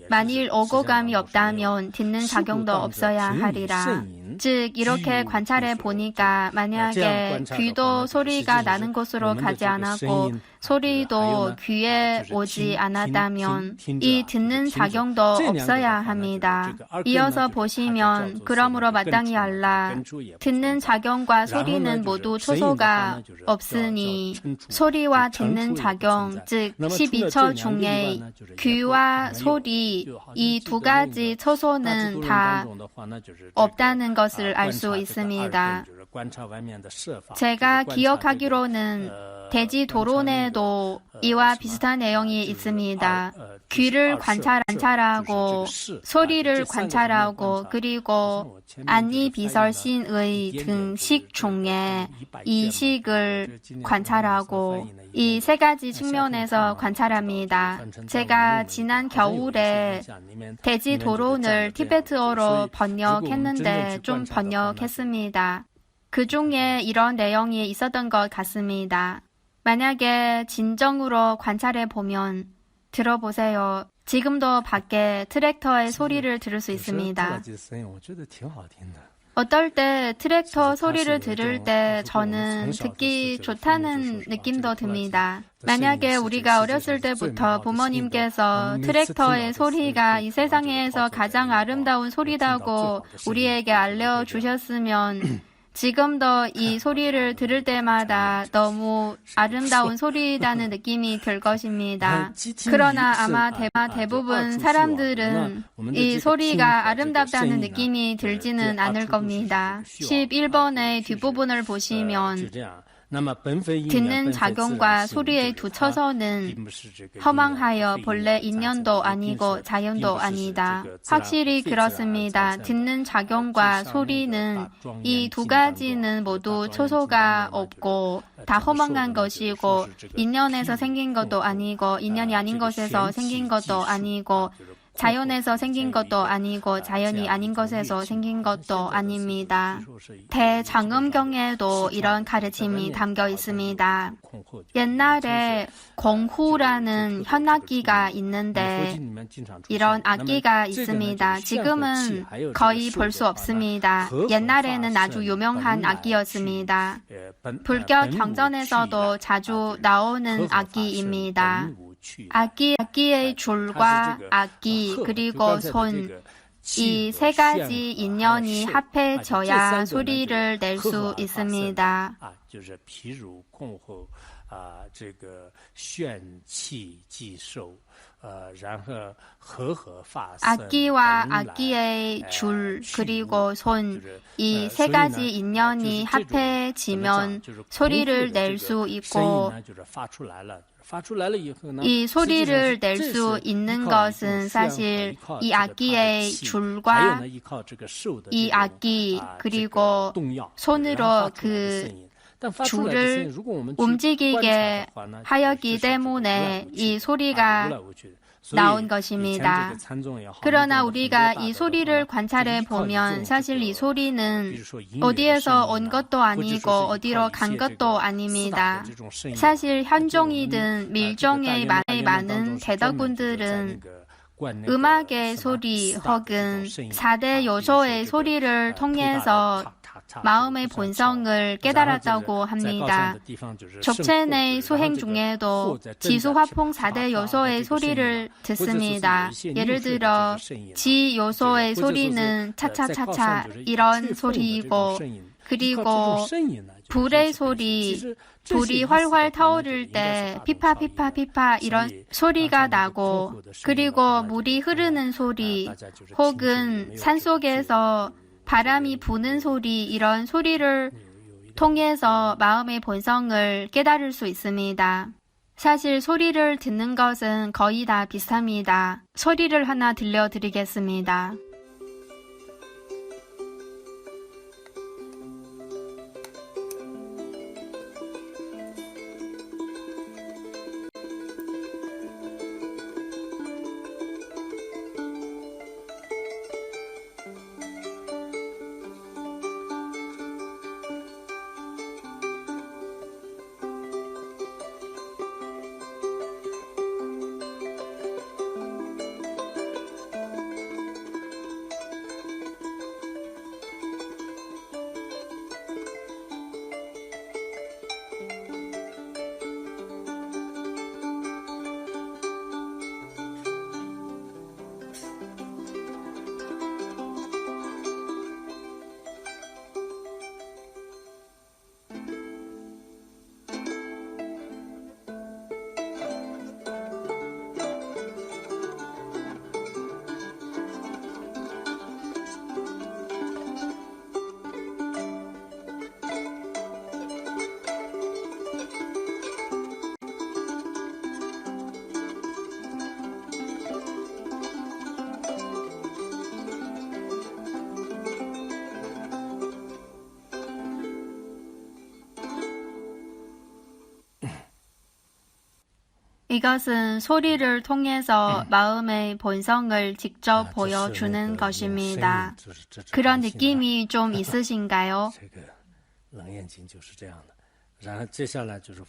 만일 오고감이 없다면 듣는 작용도 없어야 하리라. 즉 이렇게 관찰해 보니까 만약에 귀도 소리가 나는 곳으로 가지 않았고 소리도 귀에 오지 않았다면 이 듣는 작용도 없어야 합니다. 이어서 보시면 그러므로 마땅히 알라. 듣는 작용과 소리는 모두 초소가 없으니 소리와 듣는 작용 즉 12처 중에 귀와 소리 이 두 가지 초소는 다 없다는 것을 알 수 있습니다. 제가 기억하기로는 대지도론에도 이와 비슷한 내용이 있습니다. 귀를 관찰하고 소리를 관찰하고 그리고 안니비설신의 등식 중에 이식을 관찰하고 이 세 가지 측면에서 관찰합니다. 제가 지난 겨울에 대지도론을 티베트어로 번역했는데 좀 번역했습니다. 그 중에 이런 내용이 있었던 것 같습니다. 만약에 진정으로 관찰해 보면 들어보세요. 지금도 밖에 트랙터의 소리를 들을 수 有时候拖拉 있습니다. 机的声音，我觉得挺好听的。 어떨 때 트랙터 소리를 들을 때 저는 듣기 좋다는 느낌도 듭니다. 만약에 우리가 어렸을 때부터 부모님께서 트랙터의 소리가 이 세상에서 가장 아름다운 소리다고 우리에게 알려주셨으면 지금도 이 소리를 들을 때마다 너무 아름다운 소리라는 느낌이 들 것입니다. 그러나 아마 대부분 사람들은 이 소리가 아름답다는 느낌이 들지는 않을 겁니다. 11번의 뒷부분을 보시면 듣는 작용과 소리의 두 처소는 허망하여 본래 인연도 아니고 자연도 아니다. 확실히 그렇습니다. 듣는 작용과 소리는 이 두 가지는 모두 처소가 없고 다 허망한 것이고 인연에서 생긴 것도 아니고 인연이 아닌 것에서 생긴 것도 아니고 자연에서 생긴 것도 아니고 자연이 아닌 것에서 생긴 것도 아닙니다. 대장엄경에도 이런 가르침이 담겨 있습니다. 옛날에 공후라는 현악기가 있는데 이런 악기가 있습니다. 지금은 거의 볼 수 없습니다. 옛날에는 아주 유명한 악기였습니다. 불교 경전에서도 자주 나오는 악기입니다. 악기의 줄과 악기 그리고 손, 이 세 가지 인연이 합해져야 소리를 낼 수 있습니다. 악기와 악기의 줄 그리고 손, 이 세 가지 인연이 합해지면 소리를 낼 수 있고 이 소리를 낼 수 있는 것은 사실 이 악기의 줄과 이 악기 그리고 손으로 그 줄을 움직이게 하였기 때문에 이 소리가 나온 것입니다. 그러나 우리가 이 소리를 관찰해 보면 사실 이 소리는 어디에서 온 것도 아니고 어디로 간 것도 아닙니다. 사실 현종이든 밀종의 많은 대덕분들은 음악의 소리 혹은 4대 요소의 소리를 통해서 마음의 본성을 깨달았다고 합니다. 족첸의 수행 중에도 지수화풍 4대 요소의 소리를 듣습니다. 예를 들어 지 요소의 소리는 차차차차 이런 소리이고 그리고 불의 소리, 불이 활활 타오를 때 피파피파피파 이런 소리가 나고 그리고 물이 흐르는 소리 혹은 산속에서 바람이 부는 소리 이런 소리를 통해서 마음의 본성을 깨달을 수 있습니다. 사실 소리를 듣는 것은 거의 다 비슷합니다. 소리를 하나 들려드리겠습니다. 이것은 소리를 통해서 마음의 본성을 직접 보여주는 것입니다. 그런 느낌이 좀 있으신가요?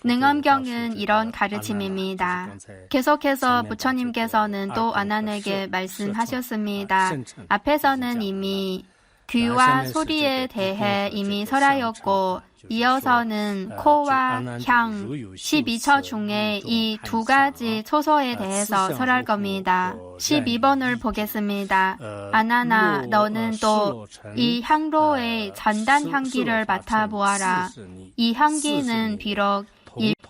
능엄경은 이런 가르침입니다. 계속해서 부처님께서는 또 아난에게 말씀하셨습니다. 앞에서는 이미 귀와 소리에 대해 이미 설하였고 이어서는 코와 향, 12처 중에 이 두 가지 초소에 대해서 설할 겁니다. 12번을 보겠습니다. 아나나, 너는 또 이 향로의 전단 향기를 맡아보아라. 이 향기는 비록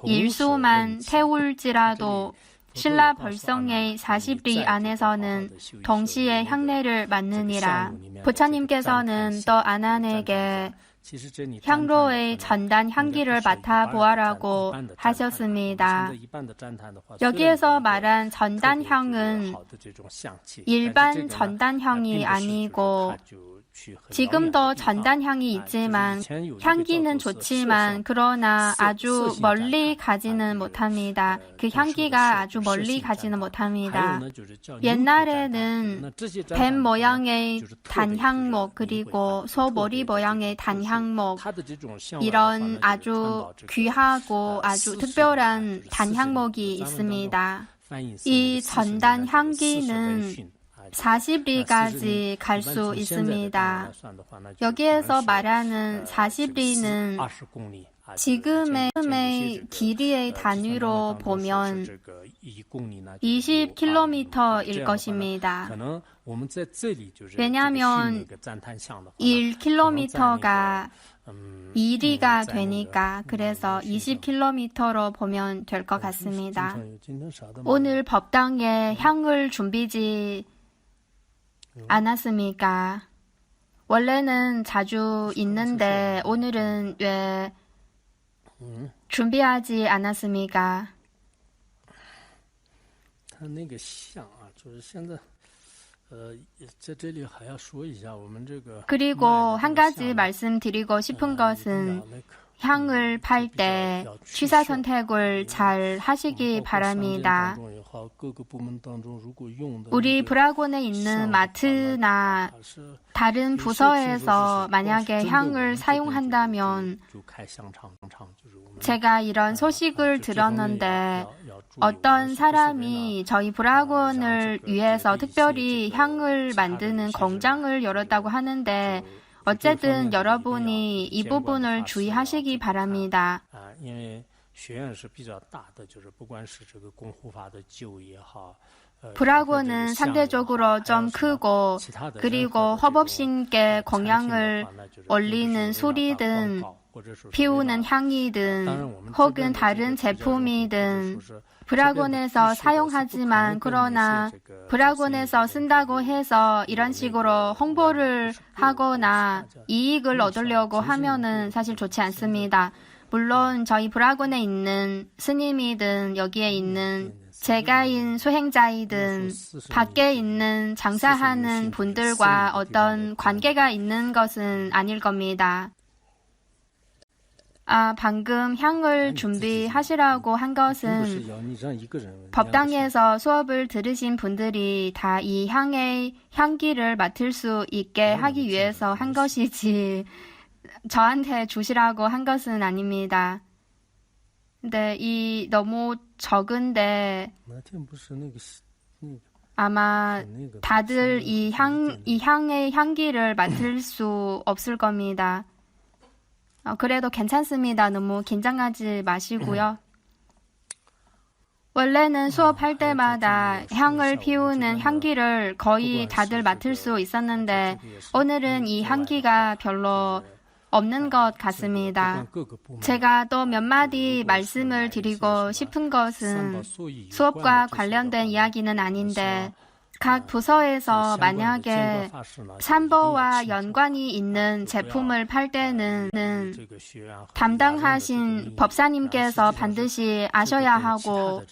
일수만 태울지라도 신라 벌성의 40리 안에서는 동시에 향내를 맡느니라. 부처님께서는 또 아난에게 향로의 전단 향기를 맡아보아라고 하셨습니다. 여기에서 말한 전단향은 일반 전단향이 아니고 지금도 전단향이 있지만 향기는 좋지만 그러나 아주 멀리 가지는 못합니다. 그 향기가 아주 멀리 가지는 못합니다. 옛날에는 뱀 모양의 단향목 그리고 소머리 모양의 단향목 이런 아주 귀하고 아주 특별한 단향목이 있습니다. 이 전단 향기는 40리까지 갈 수 있습니다. 여기에서 말하는 40리는 지금의 길이의 단위로 보면 20km일 것입니다. 왜냐하면 1km가 2리가 되니까 그래서 20km로 보면 될 것 같습니다. 오늘 법당에 향을 준비지 않았습니까? 원래는 자주 있는데 오늘은 왜 준비하지 않았습니까? 그리고 한 가지 말씀드리고 싶은 것은 향을 팔 때 취사 선택을 잘 하시기 바랍니다. 우리 브라곤에 있는 마트나 다른 부서에서 만약에 향을 사용한다면 제가 이런 소식을 들었는데 어떤 사람이 저희 브라곤을 위해서 특별히 향을 만드는 공장을 열었다고 하는데 어쨌든 여러분이 이 부분을 주의하시기 바랍니다. 브라곤은 상대적으로 좀 크고 그리고 허법신께 공양을 올리는 소리든 피우는 향이든 혹은 다른 제품이든 브라곤에서 사용하지만 그러나 브라곤에서 쓴다고 해서 이런 식으로 홍보를 하거나 이익을 얻으려고 하면은 사실 좋지 않습니다. 물론 저희 브라곤에 있는 스님이든 여기에 있는 제가인 수행자이든 밖에 있는 장사하는 분들과 어떤 관계가 있는 것은 아닐 겁니다. 방금 향을 준비하시라고 한 것은 법당에서 수업을 들으신 분들이 다 이 향의 향기를 맡을 수 있게 하기 위해서 한 것이지 저한테 주시라고 한 것은 아닙니다. 근데 이 너무 적은데 아마 다들 이 향의 향기를 맡을 수 없을 겁니다. 그래도 괜찮습니다. 너무 긴장하지 마시고요. 원래는 수업할 때마다 향을 피우는 향기를 거의 다들 맡을 수 있었는데 오늘은 이 향기가 별로 없는 것 같습니다. 제가 또 몇 마디 말씀을 드리고 싶은 것은 수업과 관련된 이야기는 아닌데 각 부서에서 만약에 삼보와 연관이 있는 제품을 팔 때는 담당하신 법사님께서 반드시 아셔야 하고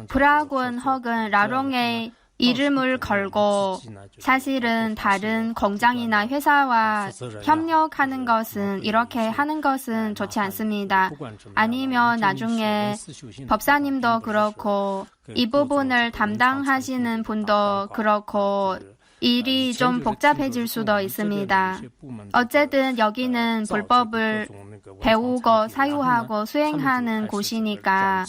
브라곤 혹은 라롱의 이름을 걸고 사실은 다른 공장이나 회사와 협력하는 것은 이렇게 하는 것은 좋지 않습니다. 아니면 나중에 법사님도 그렇고 이 부분을 담당하시는 분도 그렇고 일이 좀 복잡해질 수도 있습니다. 어쨌든 여기는 불법을 배우고 사유하고 수행하는 곳이니까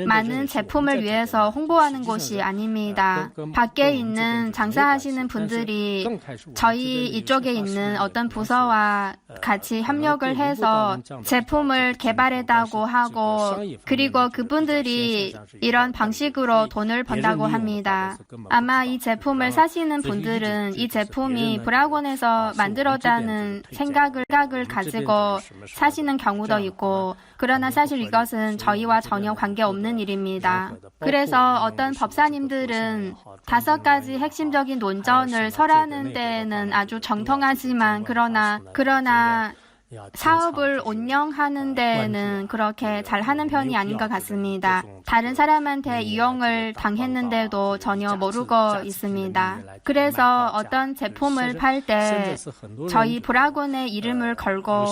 많은 제품을 위해서 홍보하는 곳이 아닙니다. 밖에 있는 장사하시는 분들이 저희 이쪽에 있는 어떤 부서와 같이 협력을 해서 제품을 개발했다고 하고 그리고 그분들이 이런 방식으로 돈을 번다고 합니다. 아마 이 제품을 사시는 분들은 이 제품이 불학원에서 만들었다는 생각을 가지고 사시는 경우도 있고 그러나 사실 이것은 저희와 전혀 관계없는 일입니다. 그래서 어떤 법사님들은 5가지 핵심적인 논전을 설하는 데에는 아주 정통하지만 그러나 사업을 운영하는 데에는 그렇게 잘하는 편이 아닌 것 같습니다. 다른 사람한테 이용을 당했는데도 전혀 모르고 있습니다. 그래서 어떤 제품을 팔 때 저희 불학원의 이름을 걸고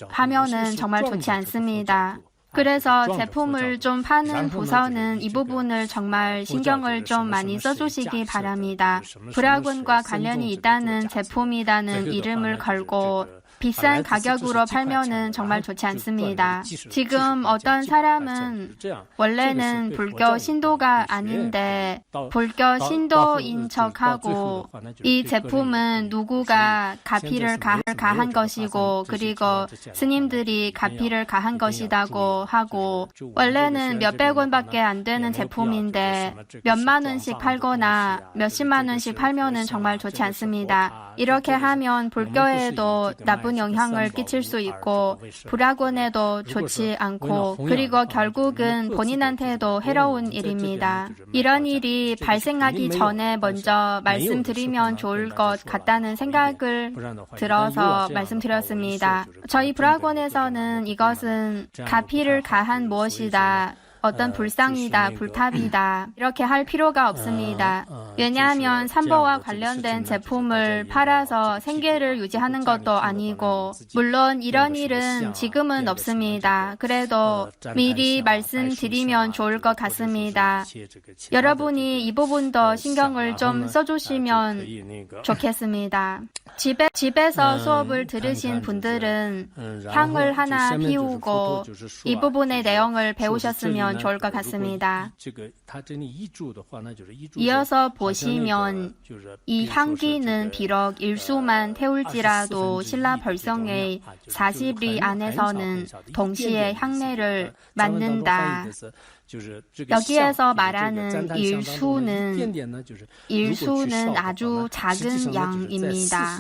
하면은 정말 좋지 않습니다. 그래서 제품을 좀 파는 부서는 이 부분을 정말 신경을 좀 많이 써주시기 바랍니다. 불학원과 관련이 있다는 제품이라는 이름을 걸고 비싼 가격으로 팔면은 정말 좋지 않습니다. 지금 어떤 사람은 원래는 불교 신도가 아닌데 불교 신도인 척하고 이 제품은 누구가 가피를 가한 것이고 그리고 스님들이 가피를 가한 것이라고 하고 원래는 몇백 원밖에 안 되는 제품인데 몇만 원씩 팔거나 몇십만 원씩 팔면은 정말 좋지 않습니다. 이렇게 하면 불교에도 나쁜 영향을 끼칠 수 있고 불학원에도 좋지 않고 그리고 결국은 본인한테도 해로운 일입니다. 이런 일이 발생하기 전에 먼저 말씀드리면 좋을 것 같다는 생각을 들어서 말씀드렸습니다. 저희 불학원에서는 이것은 가피를 가한 무엇이다. 어떤 불상이다, 불탑이다 이렇게 할 필요가 없습니다. 왜냐하면 삼보와 관련된 제품을 팔아서 생계를 유지하는 것도 아니고 물론 이런 일은 지금은 없습니다. 그래도 미리 말씀드리면 좋을 것 같습니다. 여러분이 이 부분도 신경을 좀 써주시면 좋겠습니다. 집에서 수업을 들으신 분들은 향을 하나 피우고 이 부분의 내용을 배우셨으면 좋을 것 같습니다. 이어서 보시면 이 향기는 비록 일수만 태울지라도 신라 벌성의 40리 안에서는 동시에 향내를 맡는다. 여기에서 말하는 일수는 아주 작은 양입니다.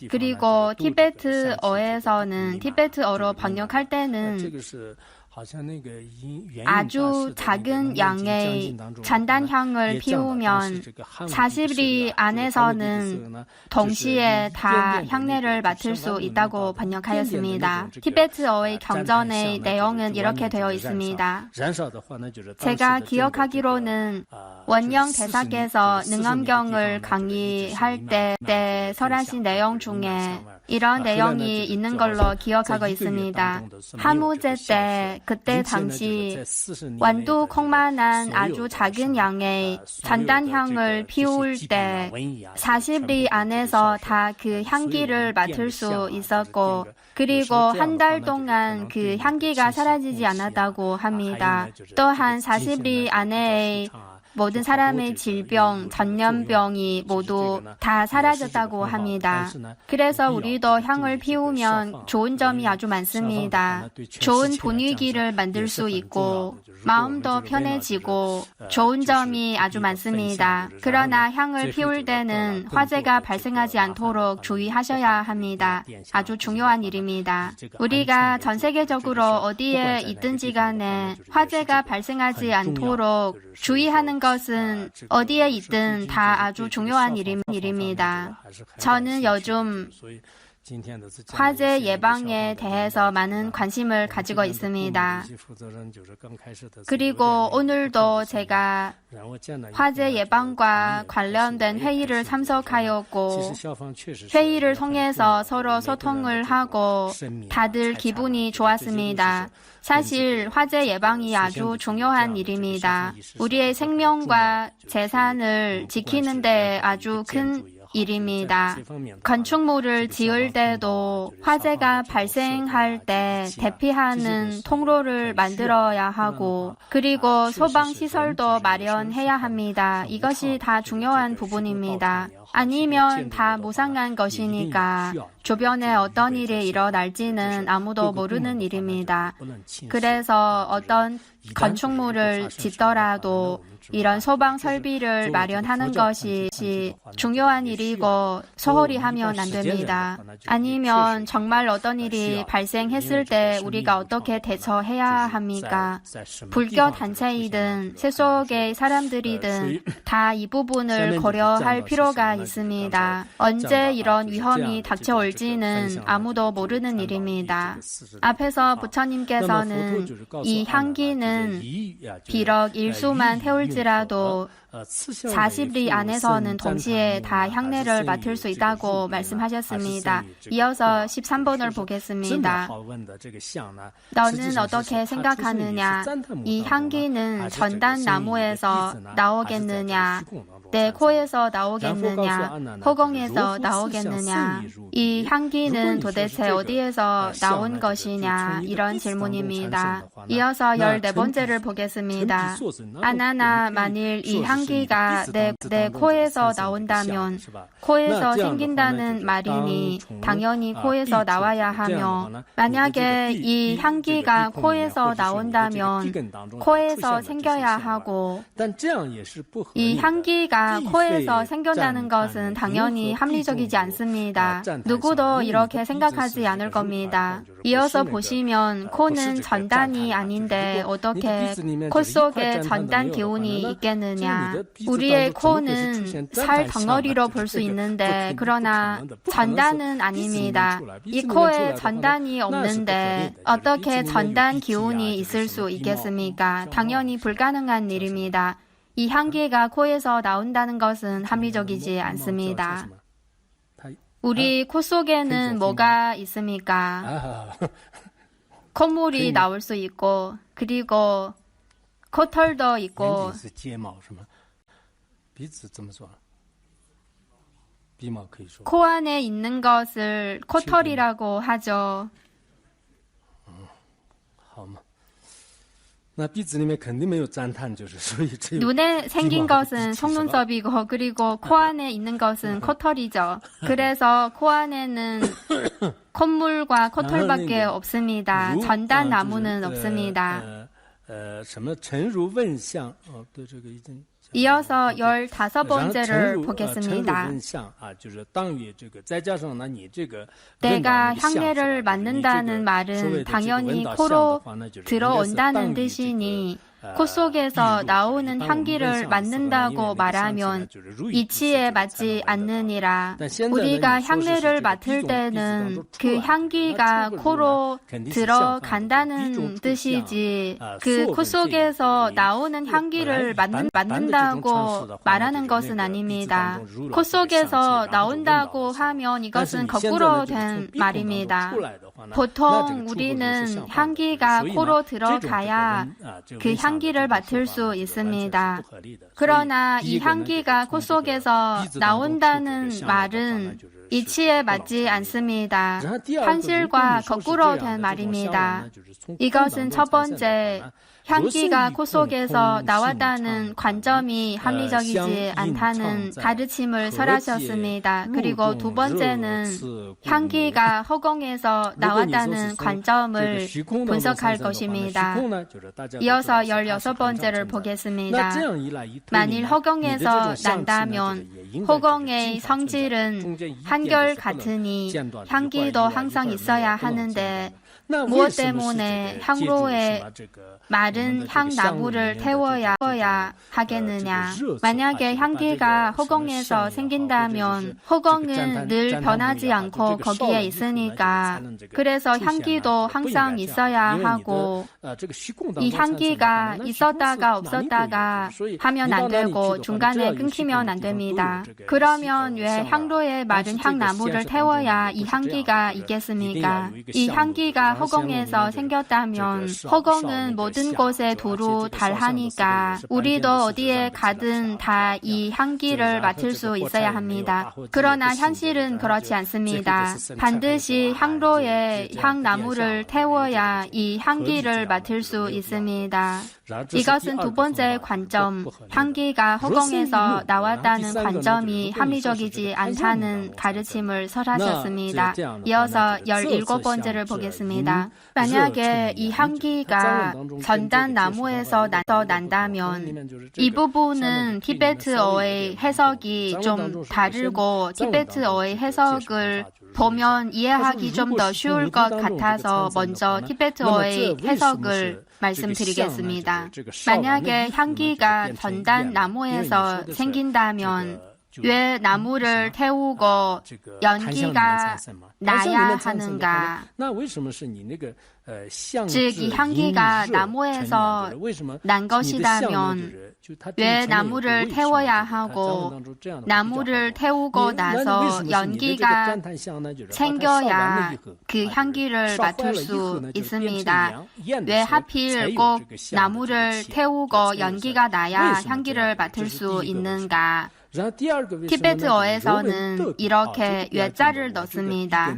그리고 티베트어에서는 티베트어로 번역할 때는 아주 작은 양의 잔단향을 피우면 40리 안에서는 동시에 다 향내를 맡을 수 있다고 번역하였습니다. 티베트어의 경전의 내용은 이렇게 되어 있습니다. 제가 기억하기로는 원영 대사께서 능엄경을 강의할 때 설하신 내용 중에 이런 내용이 있는 걸로 기억하고 있습니다. 하무제 때 그때 당시 완두콩만한 아주 작은 양의 잔단향을 피울 때 40리 안에서 다 그 향기를 맡을 수 있었고 그리고 한 달 동안 그 향기가 사라지지 않았다고 합니다. 또한 40리 안에의 모든 사람의 질병, 전염병이 모두 다 사라졌다고 합니다. 그래서 우리도 향을 피우면 좋은 점이 아주 많습니다. 좋은 분위기를 만들 수 있고 마음도 편해지고 좋은 점이 아주 많습니다. 그러나 향을 피울 때는 화재가 발생하지 않도록 주의하셔야 합니다. 아주 중요한 일입니다. 우리가 전 세계적으로 어디에 있든지 간에 화재가 발생하지 않도록 주의하는 것은 어디에 있든 다 아주 중요한 일입니다. 저는 요즘 화재 예방에 대해서 많은 관심을 가지고 있습니다. 그리고 오늘도 제가 화재 예방과 관련된 회의를 참석하였고 회의를 통해서 서로 소통을 하고 다들 기분이 좋았습니다. 사실 화재 예방이 아주 중요한 일입니다. 우리의 생명과 재산을 지키는 데 아주 큰 일입니다. 건축물을 지을 때도 화재가 발생할 때 대피하는 통로를 만들어야 하고 그리고 소방시설도 마련해야 합니다. 이것이 다 중요한 부분입니다. 아니면 다 무상한 것이니까 주변에 어떤 일이 일어날지는 아무도 모르는 일입니다. 그래서 어떤 건축물을 짓더라도 이런 소방 설비를 마련하는 것이 중요한 일이고 소홀히 하면 안 됩니다. 아니면 정말 어떤 일이 발생했을 때 우리가 어떻게 대처해야 합니까? 불교 단체이든 세속의 사람들이든 다 이 부분을 고려할 필요가 있습니다. 언제 이런 위험이 닥쳐올지는 아무도 모르는 일입니다. 앞에서 부처님께서는 이 향기는 비록 일수만 태울지라도 40리 안에서는 동시에 다 향내를 맡을 수 있다고 말씀하셨습니다. 이어서 13번을 보겠습니다. 너는 어떻게 생각하느냐? 이 향기는 전단나무에서 나오겠느냐? 내 코에서 나오겠느냐? 허공에서 나오겠느냐? 이 향기는 도대체 어디에서 나온 것이냐? 이런 질문입니다. 이어서 14번째를 보겠습니다. 아나나, 만일 이 향기가 내 코에서 나온다면 코에서 생긴다는 말이니 당연히 코에서 나와야 하며 만약에 이 향기가 코에서 나온다면 코에서 생겨야 하고 이 향기가 코에서 생겨나는 것은 당연히 합리적이지 않습니다. 누구도 이렇게 생각하지 않을 겁니다. 이어서 보시면 코는 전단이 아닌데 어떻게 코 속에 전단 기운이 있겠느냐? 우리의 코는 살 덩어리로 볼 수 있는데 그러나 전단은 아닙니다. 이 코에 전단이 없는데 어떻게 전단 기운이 있을 수 있겠습니까? 당연히 불가능한 일입니다. 이 향기가 코에서 나온다는 것은 합리적이지 않습니다. 우리 코 속에는 뭐가 있습니까? 콧물이 나올 수 있고 그리고 코털도 있고 코 안에 있는 것을 코털이라고 하죠. 눈에 생긴 것은 속눈썹이고 그리고 코 안에 있는 것은 코털이죠. 그래서 코 안에는 콧물과 코털밖에 없습니다. 전단나무는 없습니다. 이어서 15번째를 보겠습니다. 내가 향내를 맡는다는 말은 당연히 코로 들어온다는 뜻이니 코 속에서 나오는 향기를 맡는다고 말하면 이치에 맞지 않느니라. 우리가 향내를 맡을 때는 그 향기가 코로 들어간다는 뜻이지 그 코 속에서 나오는 향기를 맡는다고 말하는 것은 아닙니다. 코 속에서 나온다고 하면 이것은 거꾸로 된 말입니다. 보통 우리는 향기가 코로 들어가야 그 향기를 맡을 수 있습니다. 그러나 이 향기가 코 속에서 나온다는 말은 이치에 맞지 않습니다. 현실과 거꾸로 된 말입니다. 이것은 첫 번째, 향기가 코 속에서 나왔다는 관점이 합리적이지 않다는 가르침을 설하셨습니다. 그리고 두 번째는 향기가 허공에서 나왔다는 관점을 분석할 것입니다. 이어서 16번째를 보겠습니다. 만일 허공에서 난다면 허공의 성질은 한 한결같으니 향기도 항상 있어야 하는데 무엇 때문에 향로에 마른 향나무를 태워야 하겠느냐. 만약에 향기가 허공에서 생긴다면 허공은 늘 변하지 않고 거기에 있으니까 그래서 향기도 항상 있어야 하고 이 향기가 있었다가 없었다가 하면 안 되고 중간에 끊기면 안 됩니다. 그러면 왜 향로에 마른 향나무를 태워야 이 향기가 있겠습니까? 이 향기가 허공에서 생겼다면 허공은 모든 곳에 두루 달하니까 우리도 어디에 가든 다 이 향기를 맡을 수 있어야 합니다. 그러나 현실은 그렇지 않습니다. 반드시 향로에 향나무를 태워야 이 향기를 맡을 수 있습니다. 이것은 두 번째 관점, 향기가 허공에서 나왔다는 관점이 합리적이지 않다는 가르침을 설하셨습니다. 이어서 17번째를 보겠습니다. 만약에 이 향기가 전단나무에서 난다면 이 부분은 티베트어의 해석이 좀 다르고 티베트어의 해석을 보면 이해하기 좀 더 쉬울 것 같아서 먼저 티베트어의 해석을 말씀드리겠습니다. 만약에 향기가 전단나무에서 생긴다면 왜 나무를 태우고 연기가 나야 하는가? 즉, 이 향기가 나무에서 난 것이라면 왜 나무를 태워야 하고 나무를 태우고 나서 연기가 생겨야 그 향기를 맡을 수 있습니다. 왜 하필 꼭 나무를 태우고 연기가 나야 향기를 맡을 수 있는가? 티베트어에서는 이렇게 외자를 넣습니다.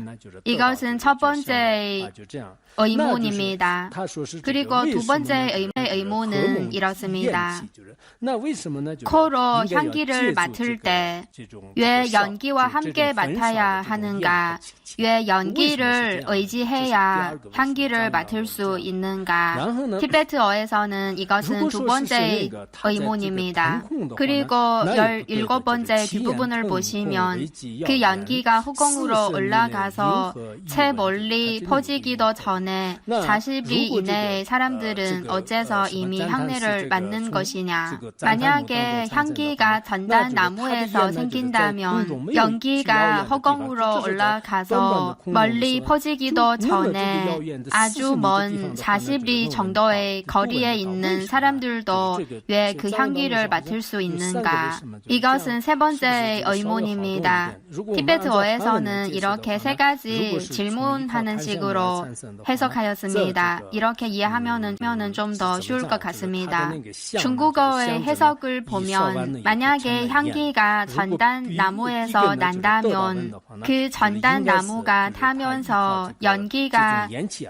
이것은 첫 번째 의문입니다. 그리고 두 번째 의문은 이렇습니다. 코로 향기를 맡을 때 왜 연기와 함께 맡아야 하는가? 왜 연기를 의지해야 향기를 맡을 수 있는가? 티베트어에서는 이것은 두 번째 의문입니다. 그리고 17번째 뒷부분을 보시면 그 연기가 허공으로 올라가서 채 멀리 퍼지기도 전에 40리 이내의 사람들은 어째서 이미 향내를 맡는 것이냐. 만약에 향기가 전단나무에서 생긴다면 연기가 허공으로 올라가서 멀리 퍼지기도 전에 아주 먼 40리 정도의 거리에 있는 사람들도 왜 그 향기를 맡을 수 있는가? 이것은 세 번째 의문입니다. 티베트어에서는 이렇게 세 가지 질문하는 식으로 해석하였습니다. 이렇게 이해하면 좀 더 쉬울 것 같습니다. 중국어의 해석을 보면 만약에 향기가 전단나무에서 난다면 그 전단나무가 타면서 연기가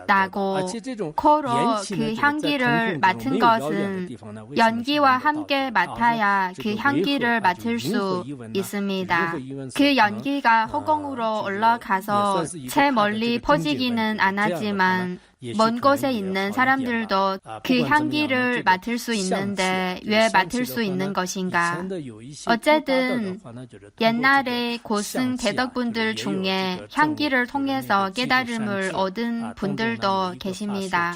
나고 코로 그 향기를 맡은 것은 연기와 함께 맡아야 그 향기를 맡을 수 있습니다. 그 연기가 허공으로 올라가서 채 멀리 퍼지기는 않았지만 먼 곳에 있는 사람들도 그 향기를 맡을 수 있는데 왜 맡을 수 있는 것인가? 어쨌든 옛날에 고승 대덕분들 중에 향기를 통해서 깨달음을 얻은 분들도 계십니다.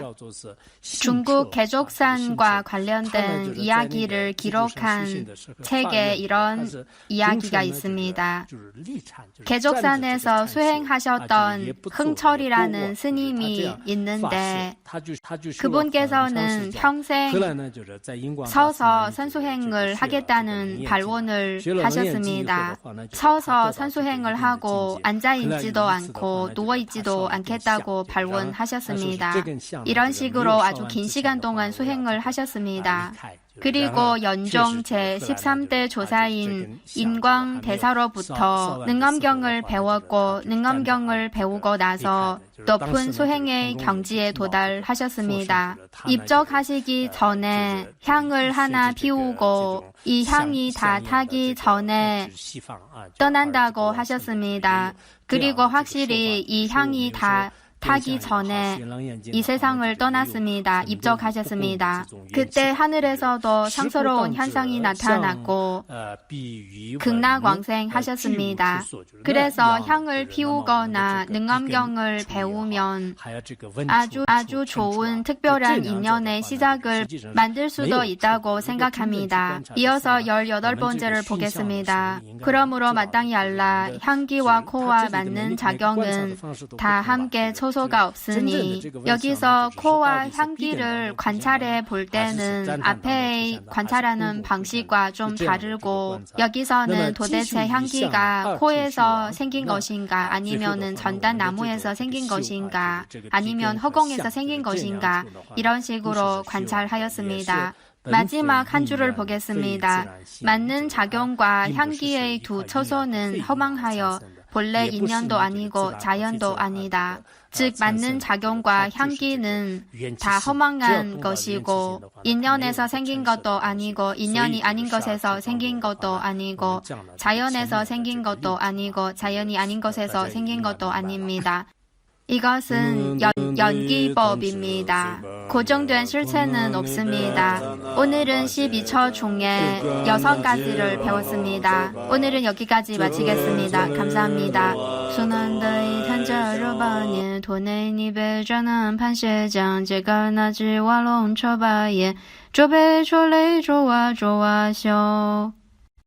중국 개족산과 관련된 이야기를 기록한 책에 이런 이야기가 있습니다. 개족산에서 수행하셨던 흥철이라는 스님이 있는 그분께서는 평생 서서 선수행을 하겠다는 발언을 하셨습니다. 서서 선수행을 하고 앉아있지도 않고 누워있지도 않겠다고 발언하셨습니다. 이런 식으로 아주 긴 시간 동안 수행을 하셨습니다. 그리고 연종 제13대 조사인 인광대사로부터 능엄경을 배웠고 능엄경을 배우고 나서 높은 수행의 경지에 도달하셨습니다. 입적하시기 전에 향을 하나 피우고 이 향이 다 타기 전에 떠난다고 하셨습니다. 그리고 확실히 이 향이 다 타기 전에 이 세상을 떠났습니다. 입적하셨습니다. 그때 하늘에서도 상스러운 현상이 나타났고 극락왕생 하셨습니다. 그래서 향을 피우거나 능엄경을 배우면 아주 좋은 특별한 인연의 시작을 만들 수도 있다고 생각합니다. 이어서 18번째를 보겠습니다. 그러므로 마땅히 알라. 향기와 코와 맞는 작용은 다 함께 초소가 없으니 여기서 코와 향기를 관찰해 볼 때는 앞에 관찰하는 방식과 좀 다르고 여기서는 도대체 향기가 코에서 생긴 것인가 아니면은 전단나무에서 생긴 것인가 아니면 허공에서 생긴 것인가 이런 식으로 관찰하였습니다. 마지막 한 줄을 보겠습니다. 맞는 작용과 향기의 두 초소는 허망하여 본래 인연도 아니고 자연도 아니다. 즉 맞는 작용과 향기는 다 허망한 것이고 인연에서 생긴 것도 아니고 인연이 아닌 것에서 생긴 것도 아니고 자연에서 생긴 것도 아니고 자연이 아닌 것에서 생긴 것도 아닙니다. 이것은 연기법입니다. 고정된 실체는 없습니다. 오늘은 12처 중에 6가지를 배웠습니다. 오늘은 여기까지 마치겠습니다. 감사합니다. 순환의 탄자르바니 도네니 베자는 판시장 제가 나지 와롱 처바예 조배 조레 조와 조와 쇼